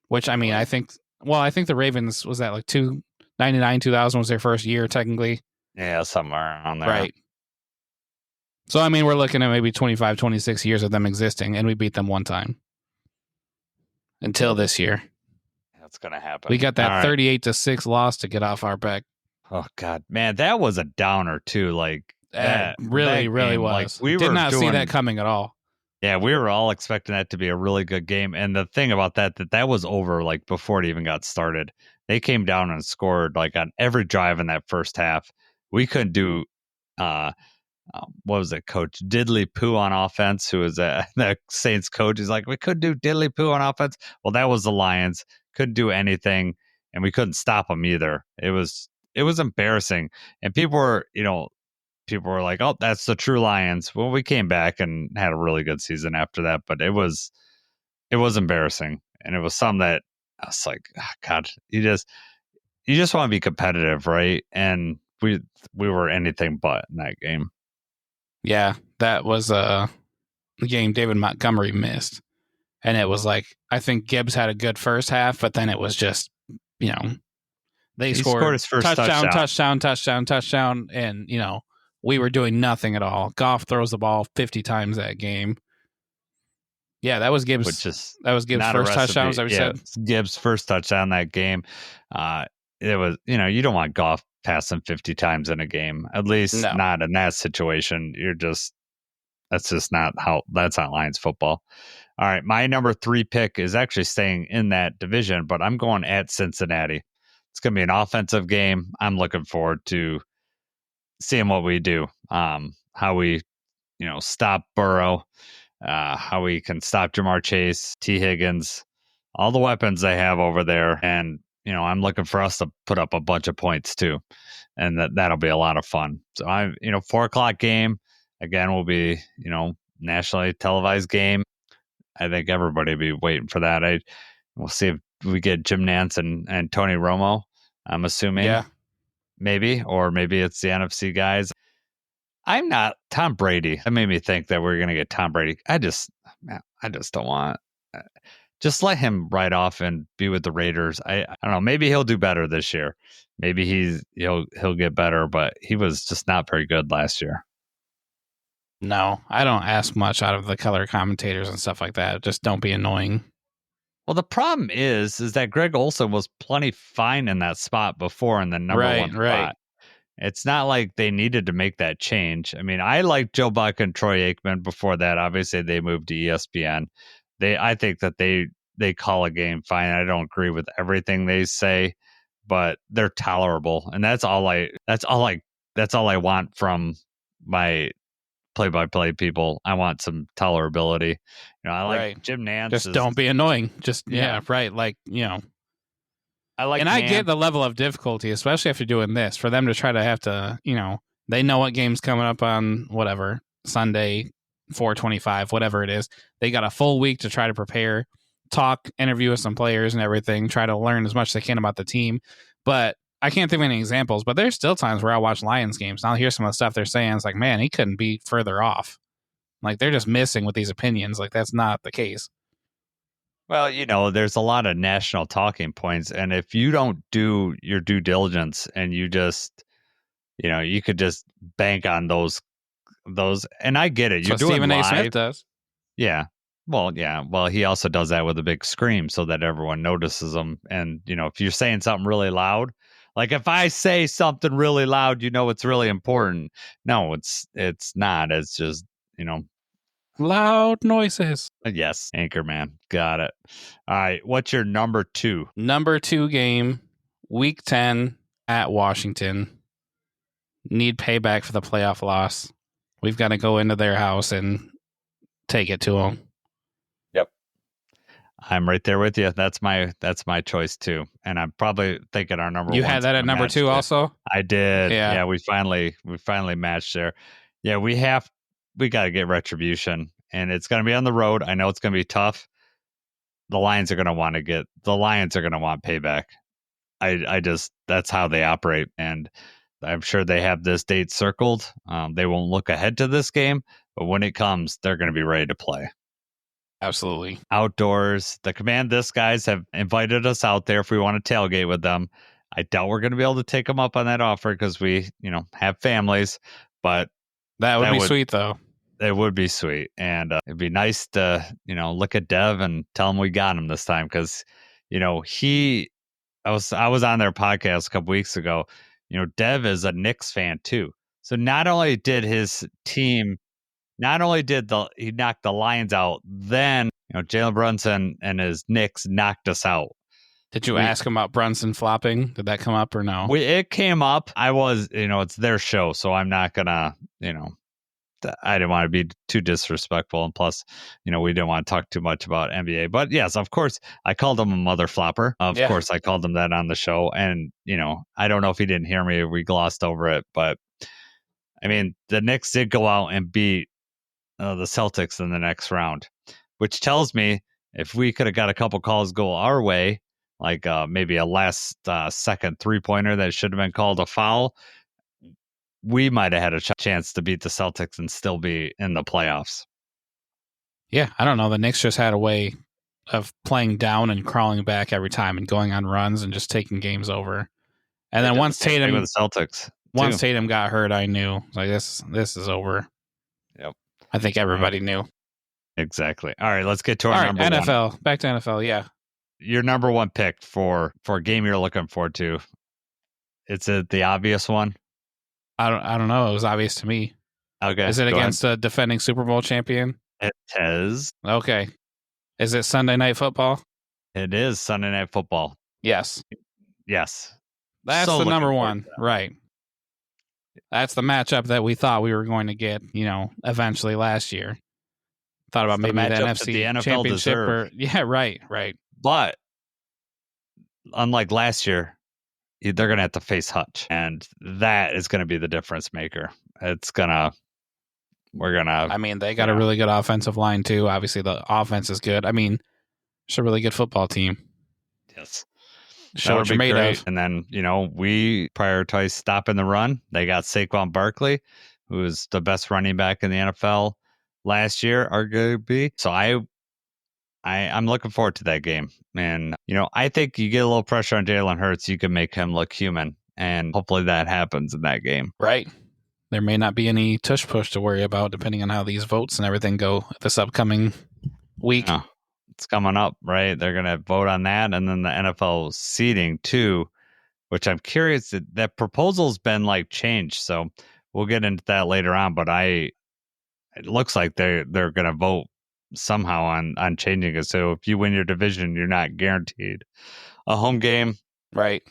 Which, I think the Ravens, was that like 99, 2000 was their first year, technically. Yeah, somewhere around there. Right. So, we're looking at maybe 25, 26 years of them existing, and we beat them one time. Until this year. That's going to happen. We got that 38-6 loss to get off our back. Oh, God. Man, that was a downer, too. Like, that really game, was. Like, we did not see that coming at all. Yeah, we were all expecting that to be a really good game. And the thing about that was over like before it even got started. They came down and scored like on every drive in that first half. We couldn't do, what was it, Coach Diddley Poo on offense, who was the Saints coach. He's like, we couldn't do Diddley Poo on offense. Well, that was the Lions. Couldn't do anything, and we couldn't stop them either. It was embarrassing. And people were like, oh, that's the true Lions. Well, we came back and had a really good season after that, but it was embarrassing. And it was something that I was like, oh, God, you just want to be competitive, right? And we were anything but in that game. Yeah, that was the game David Montgomery missed. And it was like, I think Gibbs had a good first half, but then it was just, they scored his first touchdown, and, we were doing nothing at all. Goff throws the ball 50 times that game. Yeah, that was Gibbs. That was Gibbs' first touchdown, as I said. Gibbs' first touchdown that game. It was, you don't want Goff passing 50 times in a game. At least not in that situation. That's not Lions football. All right, my number 3 pick is actually staying in that division, but I'm going at Cincinnati. It's going to be an offensive game. I'm looking forward to seeing what we do, how we, stop Burrow, how we can stop Jamar Chase, T. Higgins, all the weapons they have over there. And, I'm looking for us to put up a bunch of points too. And that'll be a lot of fun. So 4:00 game, again, will be, nationally televised game. I think everybody will be waiting for that. We'll see if we get Jim Nantz and Tony Romo, I'm assuming. Yeah. Maybe, or maybe it's the NFC guys. I'm not Tom Brady. That made me think that we're going to get Tom Brady. I just don't want. Just let him ride off and be with the Raiders. I don't know. Maybe he'll do better this year. Maybe he'll get better, but he was just not very good last year. No, I don't ask much out of the color commentators and stuff like that. Just don't be annoying. Well, the problem is that Greg Olsen was plenty fine in that spot before in the number 1 spot. Right. It's not like they needed to make that change. I liked Joe Buck and Troy Aikman before that. Obviously, they moved to ESPN. I think that they call a game fine. I don't agree with everything they say, but they're tolerable, and that's all I want from my play-by-play people. I want some tolerability. I like Jim Nantz. Just don't be annoying. Right. Like, I like, and Nantz. I get the level of difficulty, especially after doing this, for them to try to have to, they know what game's coming up on whatever Sunday, 4:25, whatever it is. They got a full week to try to prepare, talk, interview with some players and everything, try to learn as much as they can about the team. But I can't think of any examples, but there's still times where I watch Lions games and I'll hear some of the stuff they're saying. It's like, man, he couldn't be further off. Like, they're just missing with these opinions. Like, that's not the case. Well, there's a lot of national talking points, and if you don't do your due diligence and you just, you could just bank on those, and I get it. That's You're what doing Stephen A. Smith live. does. Yeah. Well, yeah. Well, he also does that with a big scream so that everyone notices him. And, if you're saying something really loud, like if I say something really loud, it's really important. No, it's not. It's just, Loud noises. yes, Anchorman. Got it. All right. What's your number 2? Number 2 game, Week 10 at Washington. Need payback for the playoff loss. We've got to go into their house and take it to them. Yep. I'm right there with you. That's my choice too. And I'm probably thinking our number 1. You had that at number 2 also? I did. Yeah. Yeah, we finally matched there. Yeah, we got to get retribution, and it's going to be on the road. I know it's going to be tough. The Lions are going to want payback. That's how they operate, and I'm sure they have this date circled. They won't look ahead to this game, but when it comes, they're going to be ready to play. Absolutely. Outdoors. The Command This guys have invited us out there if we want to tailgate with them. I doubt we're going to be able to take them up on that offer because we, have families, but that would be sweet though. It would be sweet. And it'd be nice to, look at Dev and tell him we got him this time. Cause, I was on their podcast a couple weeks ago. Dev is a Knicks fan too. So not only did his team, he knocked the Lions out, then, Jalen Brunson and his Knicks knocked us out. Did you ask him about Brunson flopping? Did that come up or no? It came up. I was, it's their show, so I'm not gonna, I didn't want to be too disrespectful, and plus, we didn't want to talk too much about NBA. But yes, of course, I called him a mother flopper. Of course, I called him that on the show, and I don't know if he didn't hear me or we glossed over it, but I mean, the Knicks did go out and beat the Celtics in the next round, which tells me if we could have got a couple calls go our way, like maybe a last second 3-pointer that should have been called a foul, we might have had a chance to beat the Celtics and still be in the playoffs. Yeah, I don't know. The Knicks just had a way of playing down and crawling back every time and going on runs and just taking games over. And then once Tatum with the Celtics, Tatum got hurt, I knew like this is over. Yep. I think everybody knew. Exactly. All right, let's get to our number NFL. 1. Back to NFL, yeah. Your number 1 pick for a game you're looking forward to. It's the obvious one. I don't know. It was obvious to me. Okay. Is it against a defending Super Bowl champion? It is. Okay. Is it Sunday Night Football? It is Sunday Night Football. Yes. Yes. That's the number 1. Right. That's the matchup that we thought we were going to get, eventually last year. Thought about maybe the NFC championship. Right. But unlike last year, they're going to have to face Hutch, and that is going to be the difference maker. I mean, they got a really good offensive line too. Obviously, the offense is good. I mean, it's a really good football team. Yes. Show what you're made of. And then, we prioritize stopping the run. They got Saquon Barkley, who is the best running back in the NFL last year, arguably. So I'm looking forward to that game. And, I think you get a little pressure on Jalen Hurts, you can make him look human. And hopefully that happens in that game. Right. There may not be any tush push to worry about depending on how these votes and everything go this upcoming week. Oh, it's coming up, right? They're going to vote on that. And then the NFL seeding too, which I'm curious that proposal's been changed. So we'll get into that later on. But it looks like they're going to vote somehow on changing it. So if you win your division, you're not guaranteed a home game. Right.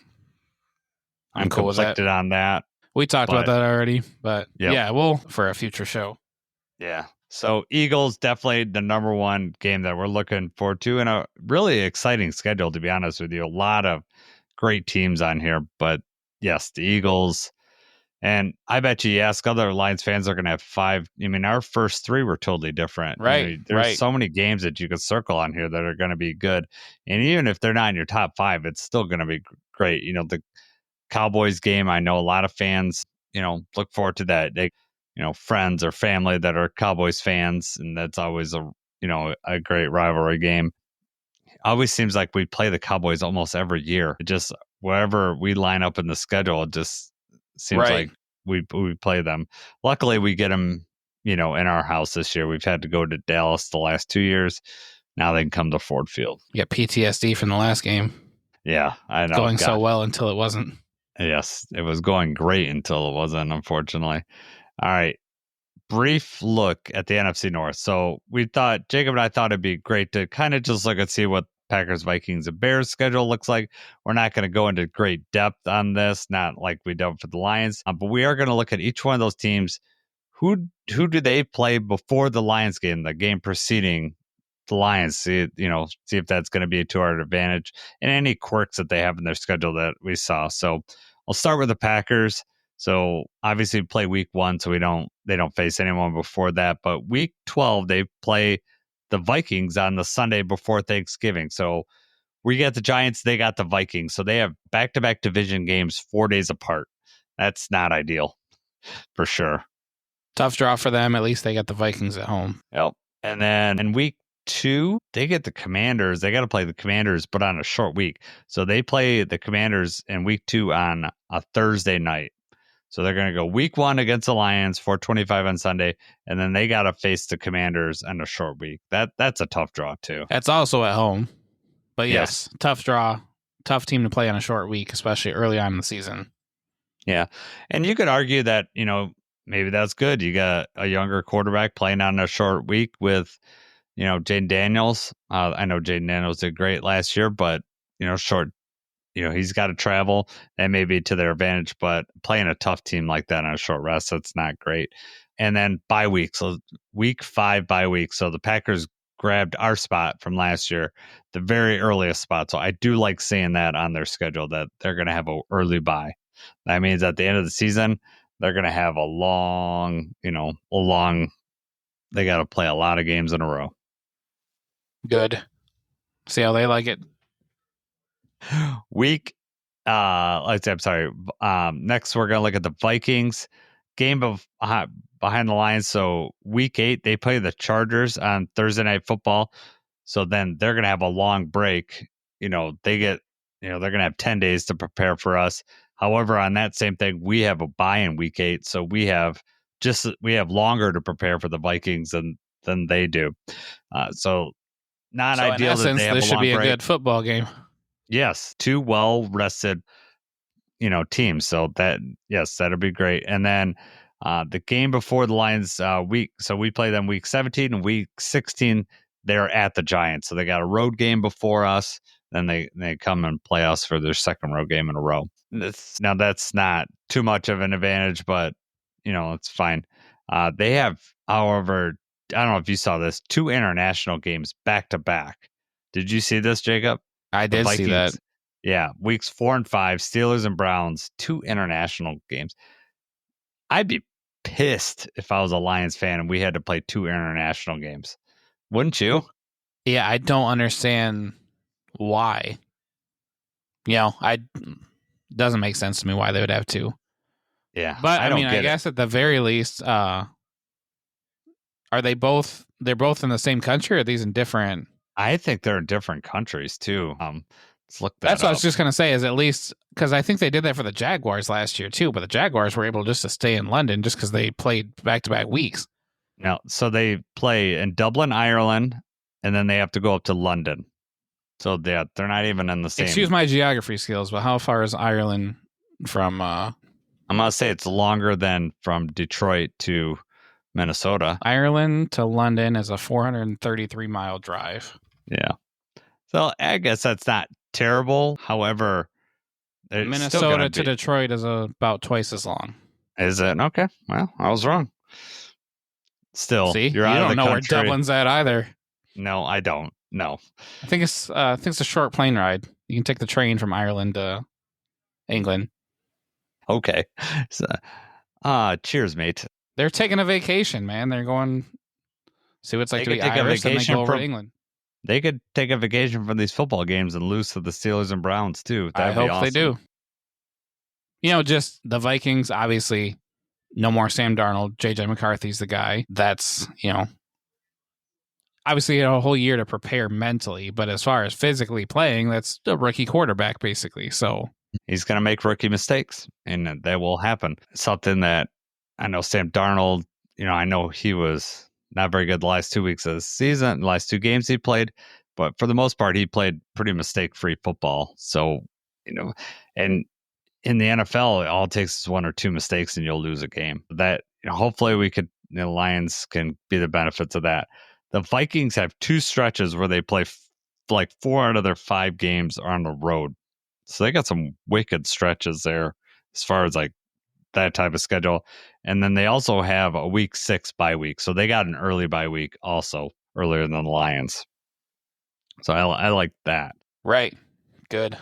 I'm cool conflicted on that. We talked about that already, but yep. We'll for a future show. Yeah. So Eagles, definitely the number 1 game that we're looking forward to, and a really exciting schedule, to be honest with you. A lot of great teams on here, but yes, the Eagles. And I bet you ask other Lions fans, they're going to have 5. I mean, our first 3 were totally different. Right. There's so many games that you could circle on here that are going to be good. And even if they're not in your top 5, it's still going to be great. The Cowboys game, I know a lot of fans, look forward to that. friends or family that are Cowboys fans, and that's always a great rivalry game. Always seems like we play the Cowboys almost every year. It just wherever we line up in the schedule, it just seems like we play them. Luckily, we get them, in our house this year. We've had to go to Dallas the last 2 years. Now they can come to Ford Field. You got PTSD from the last game. Yeah, I know. Going so well until it wasn't. Yes, it was going great until it wasn't, unfortunately. All right. Brief look at the NFC North. So Jacob and I thought it'd be great to kind of just look and see what Packers, Vikings, and Bears schedule looks like. We're not going to go into great depth on this, not like we did for the Lions, but we are going to look at each one of those teams. Who do they play before the Lions game, the game preceding the Lions? See if that's going to be to our advantage, and any quirks that they have in their schedule that we saw. So I'll start with the Packers. So obviously play week 1, so they don't face anyone before that. But week 12, they play the Vikings on the Sunday before Thanksgiving. So we got the Giants, they got the Vikings. So they have back-to-back division games 4 days apart. That's not ideal, for sure. Tough draw for them. At least they got the Vikings at home. Yep. And then in week 2, they get the Commanders. They got to play the Commanders, but on a short week. So they play the Commanders in week 2 on a Thursday night. So they're going to go week 1 against the Lions, 4:25 on Sunday, and then they got to face the Commanders on a short week. That's a tough draw too. That's also at home. But yes, tough draw, tough team to play on a short week, especially early on in the season. Yeah. And you could argue that, maybe that's good. You got a younger quarterback playing on a short week with, Jaden Daniels. I know Jaden Daniels did great last year, but, short. He's got to travel. That may be to their advantage, but playing a tough team like that on a short rest, that's not great. And then bye week. So week 5 bye week. So the Packers grabbed our spot from last year, the very earliest spot. So I do like seeing that on their schedule, that they're going to have an early bye. That means at the end of the season, they're going to have a long, they got to play a lot of games in a row. Good. See how they like it. Next we're gonna look at the Vikings game behind the Lions. So week 8 they play the Chargers on Thursday Night Football. So then they're gonna have a long break. They're gonna have 10 days to prepare for us. However, on that same thing, we have a bye in week 8, so we have longer to prepare for the Vikings than they do. So not ideal. In essence, this should be a good football game. Yes, 2 well-rested, teams. So that'll be great. And then the game before the Lions week, so we play them week 17 and week 16. They're at the Giants, so they got a road game before us. Then they come and play us for their second road game in a row. Now that's not too much of an advantage, but it's fine. They have, however, I don't know if you saw this, 2 international games back to back. Did you see this, Jacob? I did see that. Yeah, weeks 4 and 5, Steelers and Browns, 2 international games. I'd be pissed if I was a Lions fan and we had to play 2 international games. Wouldn't you? Yeah, I don't understand why. It doesn't make sense to me why they would have 2. Yeah, but I guess at the very least, are they both? They're both in the same country, or are these in different? I think they're in different countries too. Let's look that That's up. what I was just gonna say. Is at least because I think they did that for the Jaguars last year too, but the Jaguars were able just to stay in London just because they played back-to-back weeks. No, so they play in Dublin, Ireland, and then they have to go up to London. So they're not even in the same. Excuse my geography skills, but how far is Ireland from? I'm gonna say it's longer than from Detroit to Minnesota. Ireland to London is a 433-mile drive. Yeah. So I guess that's not terrible. However, Minnesota to Detroit is about twice as long. Is it? Okay. Well, I was wrong. Still, see, you don't know where Dublin's at either. No, I don't. No. I think it's a short plane ride. You can take the train from Ireland to England. Okay. So, cheers, mate. They're taking a vacation, man. They're going see what it's like to be Irish and then go over to England. They could take a vacation from these football games and lose to the Steelers and Browns too. I hope they do. Just the Vikings, obviously, No more Sam Darnold. J.J. McCarthy's the guy. That's, obviously a whole year to prepare mentally, but as far as physically playing, that's a rookie quarterback, basically. So he's going to make rookie mistakes, and that will happen. Something that I know Sam Darnold, I know he was not very good the last 2 weeks of the season, the last 2 games he played, but for the most part, he played pretty mistake-free football. So, and in the NFL, all it takes is 1 or 2 mistakes and you'll lose a game. That, hopefully we could, the Lions can be the benefits of that. The Vikings have 2 stretches where they play like 4 out of their 5 games are on the road. So they got some wicked stretches there as far as like that type of schedule. And then they also have a week 6 bye week. So they got an early bye week also earlier than the Lions. So I like that. right. Good.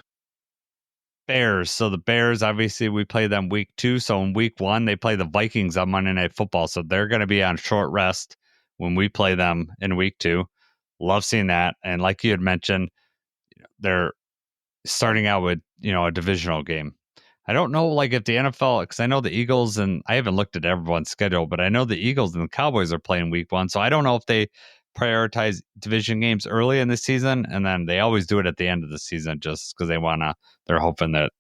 Bears. So the Bears, obviously, we play them week 2. So in week 1, they play the Vikings on Monday Night Football. So they're going to be on short rest when we play them in week 2. Love seeing that. And like you had mentioned, they're starting out with, a divisional game. I don't know, like if the NFL, because I know the Eagles, and I haven't looked at everyone's schedule, but I know the Eagles and the Cowboys are playing week 1. So I don't know if they prioritize division games early in the season, and then they always do it at the end of the season just because they're hoping that,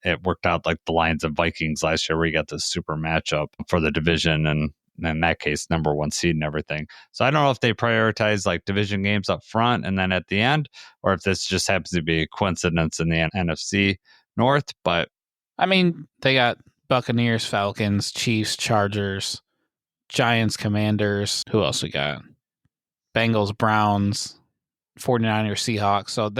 it worked out like the Lions and Vikings last year where you got this super matchup for the division, and in that case, number 1 seed and everything. So I don't know if they prioritize like division games up front and then at the end, or if this just happens to be a coincidence in the NFC North, but I mean, they got Buccaneers, Falcons, Chiefs, Chargers, Giants, Commanders. Who else we got? Bengals, Browns, 49ers, Seahawks. So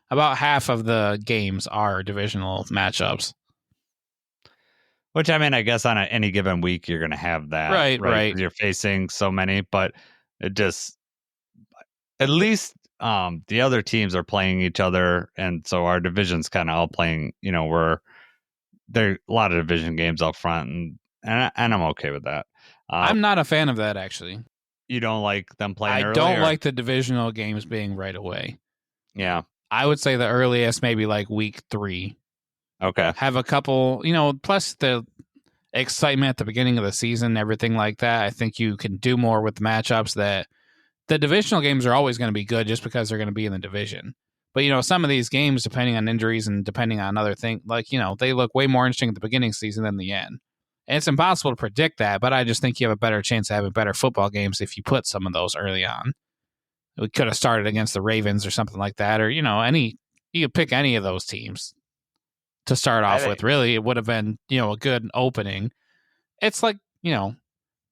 about half of the games are divisional matchups. Which, I guess on any given week, you're going to have that. Right. You're facing so many, but it just, at least the other teams are playing each other. And so our division's kind of all playing, where there are a lot of division games up front. And I'm okay with that. I'm not a fan of that, actually. You don't like them playing early? I don't like the divisional games being right away. Yeah. I would say the earliest, maybe like week 3. Okay. Have a couple, plus the excitement at the beginning of the season, everything like that. I think you can do more with the matchups. That the divisional games are always going to be good just because they're going to be in the division. But, some of these games, depending on injuries and depending on other things, like, they look way more interesting at the beginning of the season than the end. And it's impossible to predict that, but I just think you have a better chance of having better football games if you put some of those early on. We could have started against the Ravens or something like that, or, you could pick any of those teams to start off with. Really, it would have been, a good opening. It's like,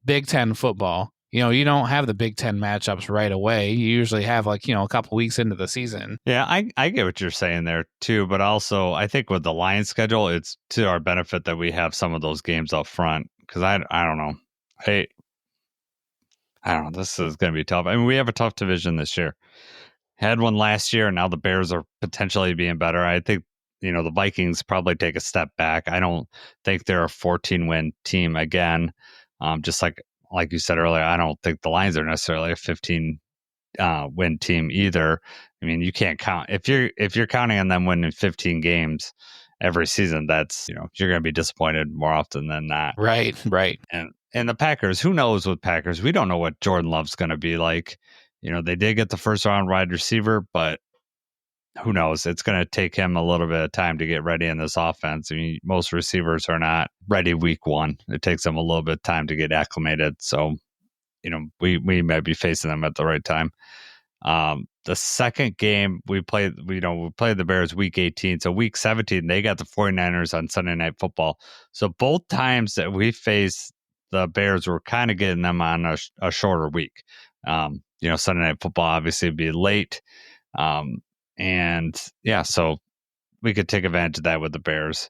Big Ten football. You don't have the Big Ten matchups right away. You usually have a couple weeks into the season. Yeah, I get what you're saying there too, but also I think with the Lions schedule, it's to our benefit that we have some of those games up front, because I don't know. I don't know. This is going to be tough. We have a tough division this year. Had one last year, and now the Bears are potentially being better. I think, the Vikings probably take a step back. I don't think they're a 14-win team again. Just like you said earlier, I don't think the Lions are necessarily a 15-win team either. You can't count if you're counting on them winning 15 games every season. That's you're going to be disappointed more often than not. Right. And the Packers, who knows with Packers? We don't know what Jordan Love's going to be like. They did get the first round wide receiver, but who knows? It's going to take him a little bit of time to get ready in this offense. Most receivers are not ready week 1. It takes them a little bit of time to get acclimated. So, we might be facing them at the right time. The second game we played the Bears week 18. So week 17, they got the 49ers on Sunday Night Football. So both times that we faced the Bears, were kind of getting them on a shorter week. Sunday Night Football obviously would be late. And yeah, so we could take advantage of that with the Bears.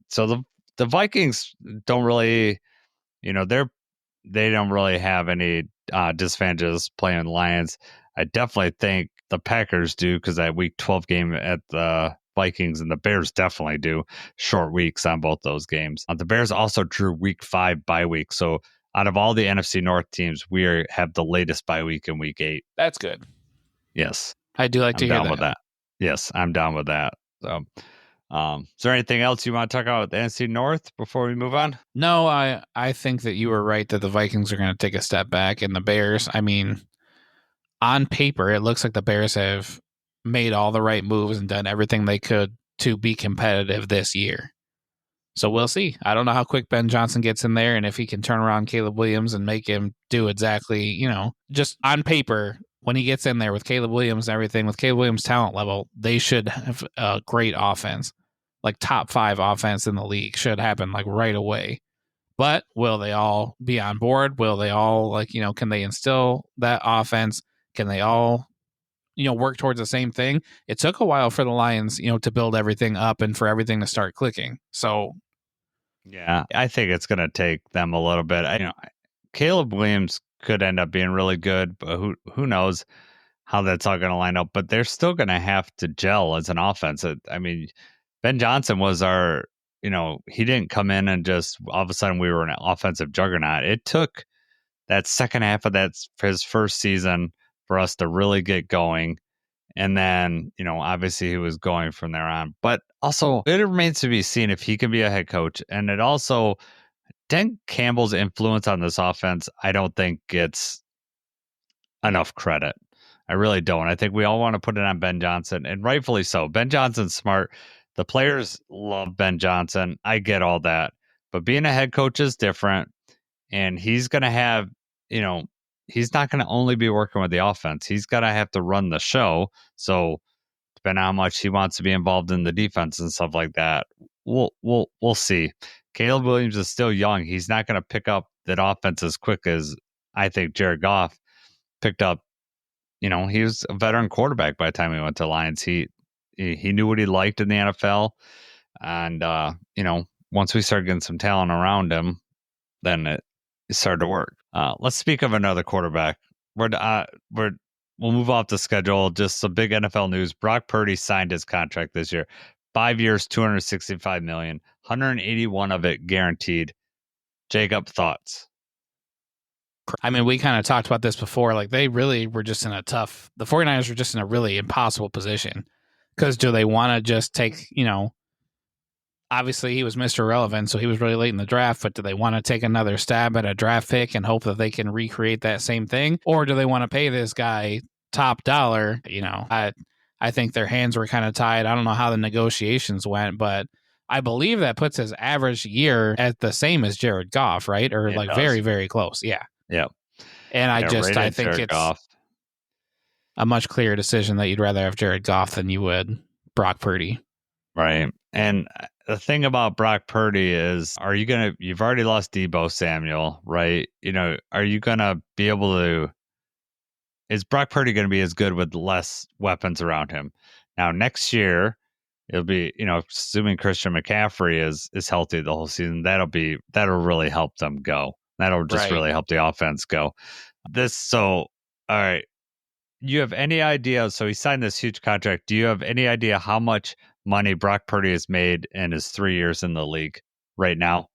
So the Vikings don't really, they don't really have any disadvantages playing the Lions. I definitely think the Packers do, because that week 12 game at the Vikings, and the Bears definitely do short weeks on both those games. The Bears also drew week 5 bye week. So out of all the NFC North teams, we have the latest bye week in week 8. That's good. Yes. I do like to hear that. With that. Yes, I'm down with that. So Is there anything else you want to talk about with the NFC North before we move on? No, I think that you were right that the Vikings are going to take a step back, and the Bears, I mean, on paper, it looks like the Bears have made all the right moves and done everything they could to be competitive this year. So we'll see. I don't know how quick Ben Johnson gets in there and if he can turn around Caleb Williams and make him do exactly, just on paper, when he gets in there with Caleb Williams and everything, with Caleb Williams' talent level, they should have a great offense. Like top 5 offense in the league should happen like right away. But will they all be on board? Will they all can they instill that offense? Can they all work towards the same thing? It took a while for the Lions, to build everything up and for everything to start clicking. So yeah, I think it's going to take them a little bit. Caleb Williams could end up being really good, but who knows how that's all going to line up. But they're still going to have to gel as an offense. Ben Johnson was he didn't come in and just all of a sudden we were an offensive juggernaut. It took that second half of his first season for us to really get going. And then, obviously he was going from there on. But also, it remains to be seen if he can be a head coach. And it also, Dan Campbell's influence on this offense, I don't think gets enough credit. I really don't. I think we all want to put it on Ben Johnson, and rightfully so. Ben Johnson's smart. The players love Ben Johnson. I get all that. But being a head coach is different. And he's going to have, he's not going to only be working with the offense. He's got to have to run the show. So depending on how much he wants to be involved in the defense and stuff like that, we'll see. Caleb Williams is still young. He's not going to pick up that offense as quick as I think Jared Goff picked up. He was a veteran quarterback by the time he went to Lions. He knew what he liked in the NFL. And, once we started getting some talent around him, then it started to work. Let's speak of another quarterback. We'll move off the schedule. Just some big NFL news. Brock Purdy signed his contract this year. 5 years, $265 million, 181 of it guaranteed. Jacob, thoughts? I mean, we kind of talked about this before. Like, they really were just the 49ers were just in a really impossible position. Because do they want to just take, obviously he was Mr. Relevant, so he was really late in the draft, but do they want to take another stab at a draft pick and hope that they can recreate that same thing? Or do they want to pay this guy top dollar? I think their hands were kind of tied. I don't know how the negotiations went, but I believe that puts his average year at the same as Jared Goff, right? Or It does. very, very close. Yeah. Yep. And I think Jared it's Goff. a much clearer decision that you'd rather have Jared Goff than you would Brock Purdy. Right. And the thing about Brock Purdy is, you've already lost Deebo Samuel, right? Are you going to be able to, is Brock Purdy going to be as good with less weapons around him? Now, next year, it'll be, assuming Christian McCaffrey is healthy the whole season, that'll really help them go. That'll just really help the offense go. All right. You have any idea? So he signed this huge contract. Do you have any idea how much money Brock Purdy has made in his 3 years in the league right now?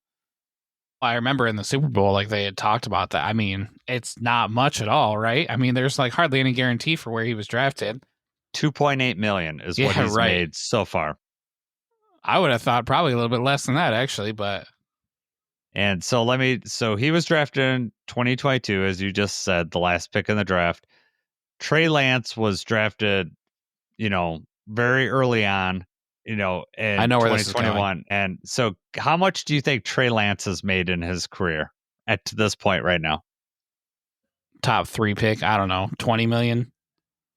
I remember in the Super Bowl, they had talked about that. I mean, it's not much at all, right? I mean, there's hardly any guarantee for where he was drafted. $2.8 million is what he's made so far. I would have thought probably a little bit less than that, actually, but. And so he was drafted in 2022, as you just said, the last pick in the draft. Trey Lance was drafted, very early on, in I know where 2021. And so how much do you think Trey Lance has made in his career to this point right now? Top 3 pick, I don't know, 20 million?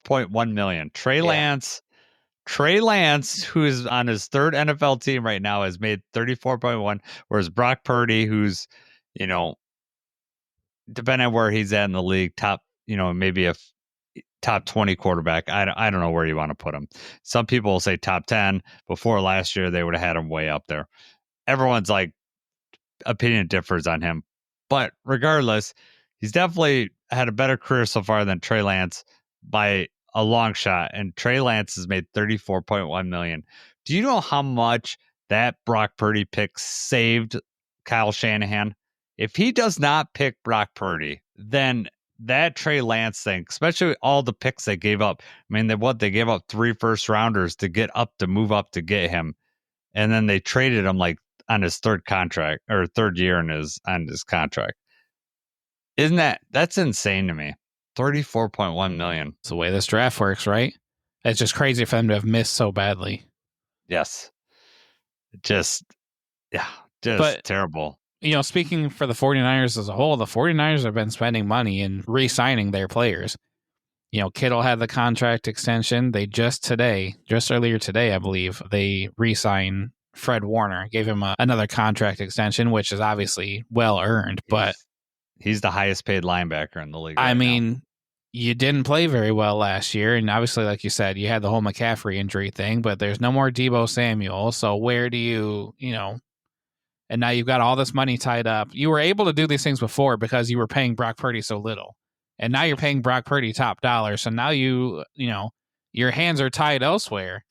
0.1 million. Trey Lance, who is on his third NFL team right now, has made 34.1, whereas Brock Purdy, who's, depending on where he's at in the league, top, maybe a top 20 quarterback. I don't know where you want to put him. Some people will say top 10. Before last year, they would have had him way up there. Everyone's opinion differs on him. But regardless, he's definitely had a better career so far than Trey Lance by a long shot. And Trey Lance has made $34.1 million. Do you know how much that Brock Purdy pick saved Kyle Shanahan? If he does not pick Brock Purdy, then that Trey Lance thing, especially all the picks they gave up. I mean, they gave up 3 first rounders to move up to get him. and then they traded him like on his third year on his contract. That's insane to me. $34.1 million. It's the way this draft works, right? It's just crazy for them to have missed so badly. Yes. Just terrible. Speaking for the 49ers as a whole, the 49ers have been spending money and re-signing their players. Kittle had the contract extension. They just earlier today, I believe, they re-signed Fred Warner, gave him another contract extension, which is obviously well earned. But he's the highest paid linebacker in the league. I mean, you didn't play very well last year, and obviously, like you said, you had the whole McCaffrey injury thing. But there's no more Deebo Samuel, so where do you? And now you've got all this money tied up. You were able to do these things before because you were paying Brock Purdy so little. And now you're paying Brock Purdy top dollar. So now your hands are tied elsewhere.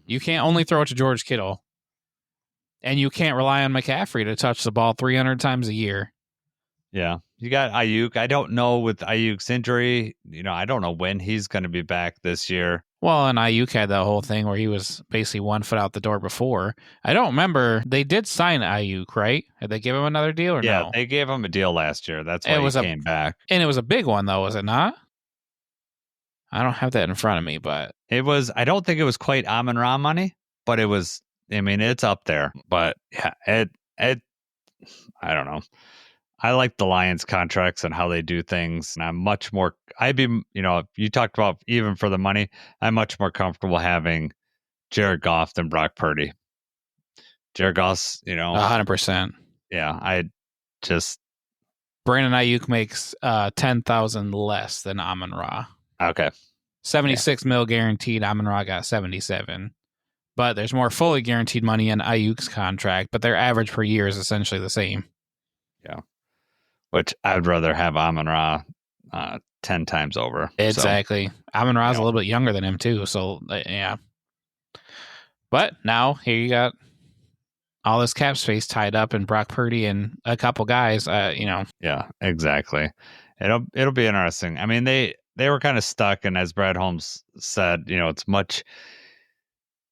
You can't only throw it to George Kittle. And you can't rely on McCaffrey to touch the ball 300 times a year. Yeah. You got Ayuk. I don't know with Ayuk's injury, I don't know when he's going to be back this year. Well, and Ayuk had that whole thing where he was basically 1 foot out the door before. I don't remember. They did sign Ayuk, right? Did they give him another deal or no? Yeah, they gave him a deal last year. That's why he came back. And it was a big one, though, was it not? I don't have that in front of me, but... I don't think it was quite Amon-Ra money, but it was, it's up there. But, yeah, I don't know. I like the Lions contracts and how they do things. And I'm much more, if you talked about even for the money, I'm much more comfortable having Jared Goff than Brock Purdy. Jared Goff's, 100%. Yeah, Brandon Ayuk makes $10,000 less than Amon-Ra. Okay. 76 mil guaranteed. Amon-Ra got 77. But there's more fully guaranteed money in Ayuk's contract, but their average per year is essentially the same. Yeah. Which I'd rather have Amon-Ra 10 times over. Exactly. So, Amon-Ra's a little bit younger than him, too. So, yeah. But now, here you got all this cap space tied up in Brock Purdy and a couple guys, Yeah, exactly. It'll be interesting. I mean, they were kind of stuck, and as Brad Holmes said, it's much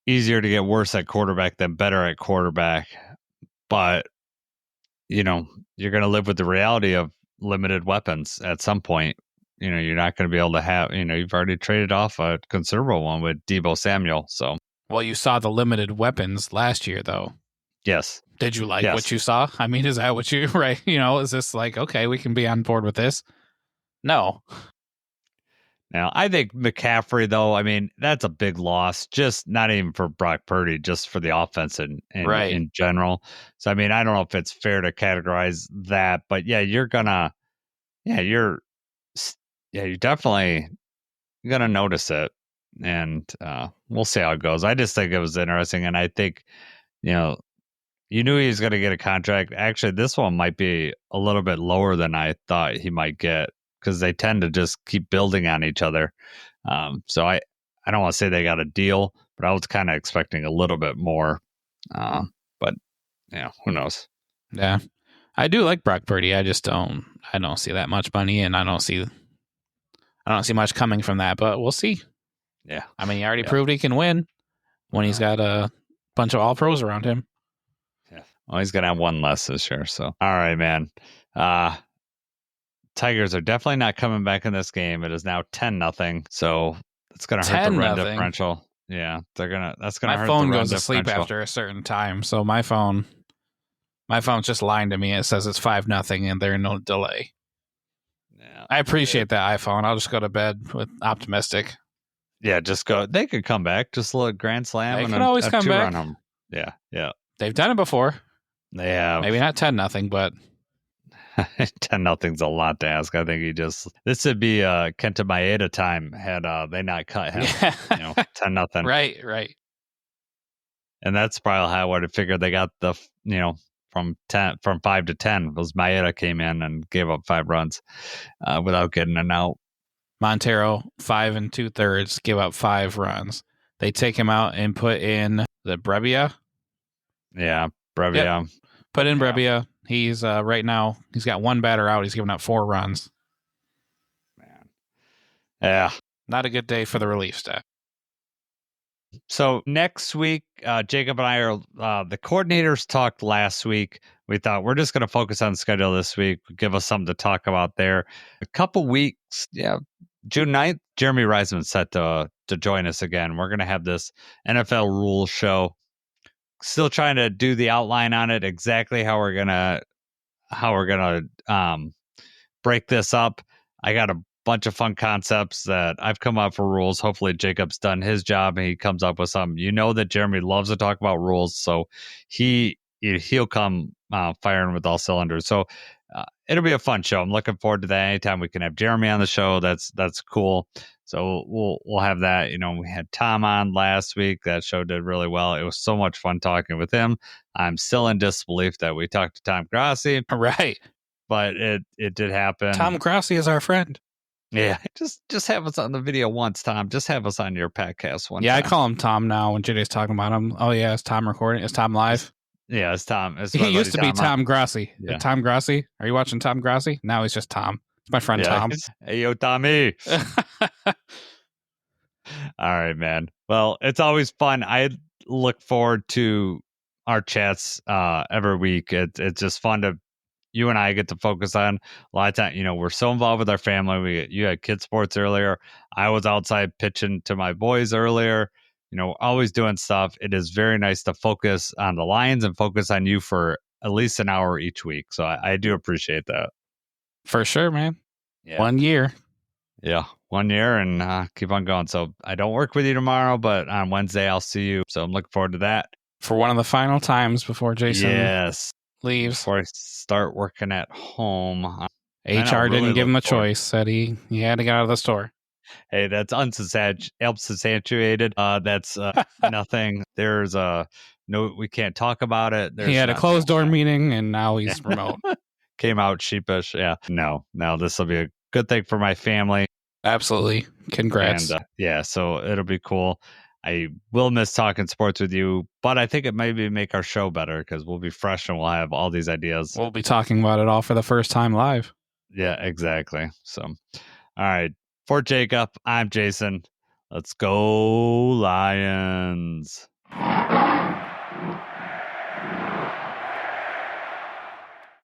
easier to get worse at quarterback than better at quarterback. But you're going to live with the reality of limited weapons at some point. You're not going to be able to have, you've already traded off a considerable one with Deebo Samuel. So, well, you saw the limited weapons last year, though. Yes. Did you like what you saw? I mean, is that what you, right? Is this like, okay, we can be on board with this? No. Now, I think McCaffrey, though, that's a big loss, just not even for Brock Purdy, just for the offense in general. So, I don't know if it's fair to categorize that, but yeah, you're definitely going to notice it, and we'll see how it goes. I just think it was interesting, and I think, you knew he was going to get a contract. Actually, this one might be a little bit lower than I thought he might get, because they tend to just keep building on each other. So I don't want to say they got a deal, but I was kind of expecting a little bit more. But who knows? Yeah, I do like Brock Purdy. I don't see that much money, and I don't see much coming from that. But we'll see. Yeah, he already proved he can win when he's got a bunch of all pros around him. Yeah, well, he's gonna have one less this year. So all right, man. Tigers are definitely not coming back in this game. It is now 10-0 . So it's going to hurt the run differential. Yeah, that's going to hurt the run differential. My phone goes to sleep after a certain time. So my phone's just lying to me. It says it's 5-0 and there's no delay. Yeah, I appreciate that iPhone. I'll just go to bed with optimistic. Yeah, just go. They could come back. Just a little grand slam. They can always come back. On them. Yeah. They've done it before. They have. Maybe not 10-0, but 10-0's a lot to ask. I think this would be Kenta Maeda time had they not cut him. 10-0. Right. And that's probably how I would have figured they got the from 5 to 10 was Maeda came in and gave up 5 runs without getting an out. Montero 5 2/3 give up 5 runs. They take him out and put in the Brebbia. Yeah, Brebbia. Yep. Put in Brebbia. He's right now, he's got 1 batter out. He's given up 4 runs. Man. Yeah. Not a good day for the relief staff. So next week, Jacob and I are the coordinators talked last week. We thought we're just going to focus on the schedule this week, give us something to talk about there. A couple weeks, June 9th, Jeremy Reisman's set to join us again. We're going to have this NFL rules show. Still trying to do the outline on it, exactly how we're gonna break this up. I got a bunch of fun concepts that I've come up for rules. Hopefully Jacob's done his job and he comes up with something. You know that Jeremy loves to talk about rules, so he'll come firing with all cylinders. So it'll be a fun show. I'm looking forward to that. Anytime we can have Jeremy on the show, that's cool. So we'll have that. You know, we had Tom on last week. That show did really well. It was so much fun talking with him. I'm still in disbelief that we talked to Tom Grassi. Right. But it did happen. Tom Grassi is our friend. Yeah. Just have us on the video once, Tom. Just have us on your podcast one time. I call him Tom now when JJ's talking about him. Oh, yeah, is Tom recording? Is Tom live? Yeah, it's Tom. He used to be Tom Grassi. Yeah. Tom Grassi? Are you watching Tom Grassi? Now he's just Tom. It's my friend Tom. Hey, yo, Tommy. All right, man. Well, it's always fun. I look forward to our chats every week. It's just fun to you and I get to focus on a lot of time. You know, we're so involved with our family. You had kid sports earlier. I was outside pitching to my boys earlier. You know, always doing stuff. It is very nice to focus on the Lions and focus on you for at least an hour each week. So I do appreciate that. For sure, man. Yeah. 1 year. Yeah, 1 year and keep on going. So I don't work with you tomorrow, but on Wednesday I'll see you. So I'm looking forward to that. For one of the final times before Jason leaves. Before I start working at home. HR didn't give him a choice. Said he had to get out of the store. Hey, that's unsubstantiated. That's nothing. There's no, we can't talk about it. He had a closed door meeting and now he's remote. Came out sheepish. Yeah. No, this will be a good thing for my family. Absolutely. Congrats. And so it'll be cool. I will miss talking sports with you, but I think it maybe make our show better because we'll be fresh and we'll have all these ideas. We'll be talking about it all for the first time live. Yeah, exactly. So, all right. For Jacob, I'm Jason. Let's go Lions.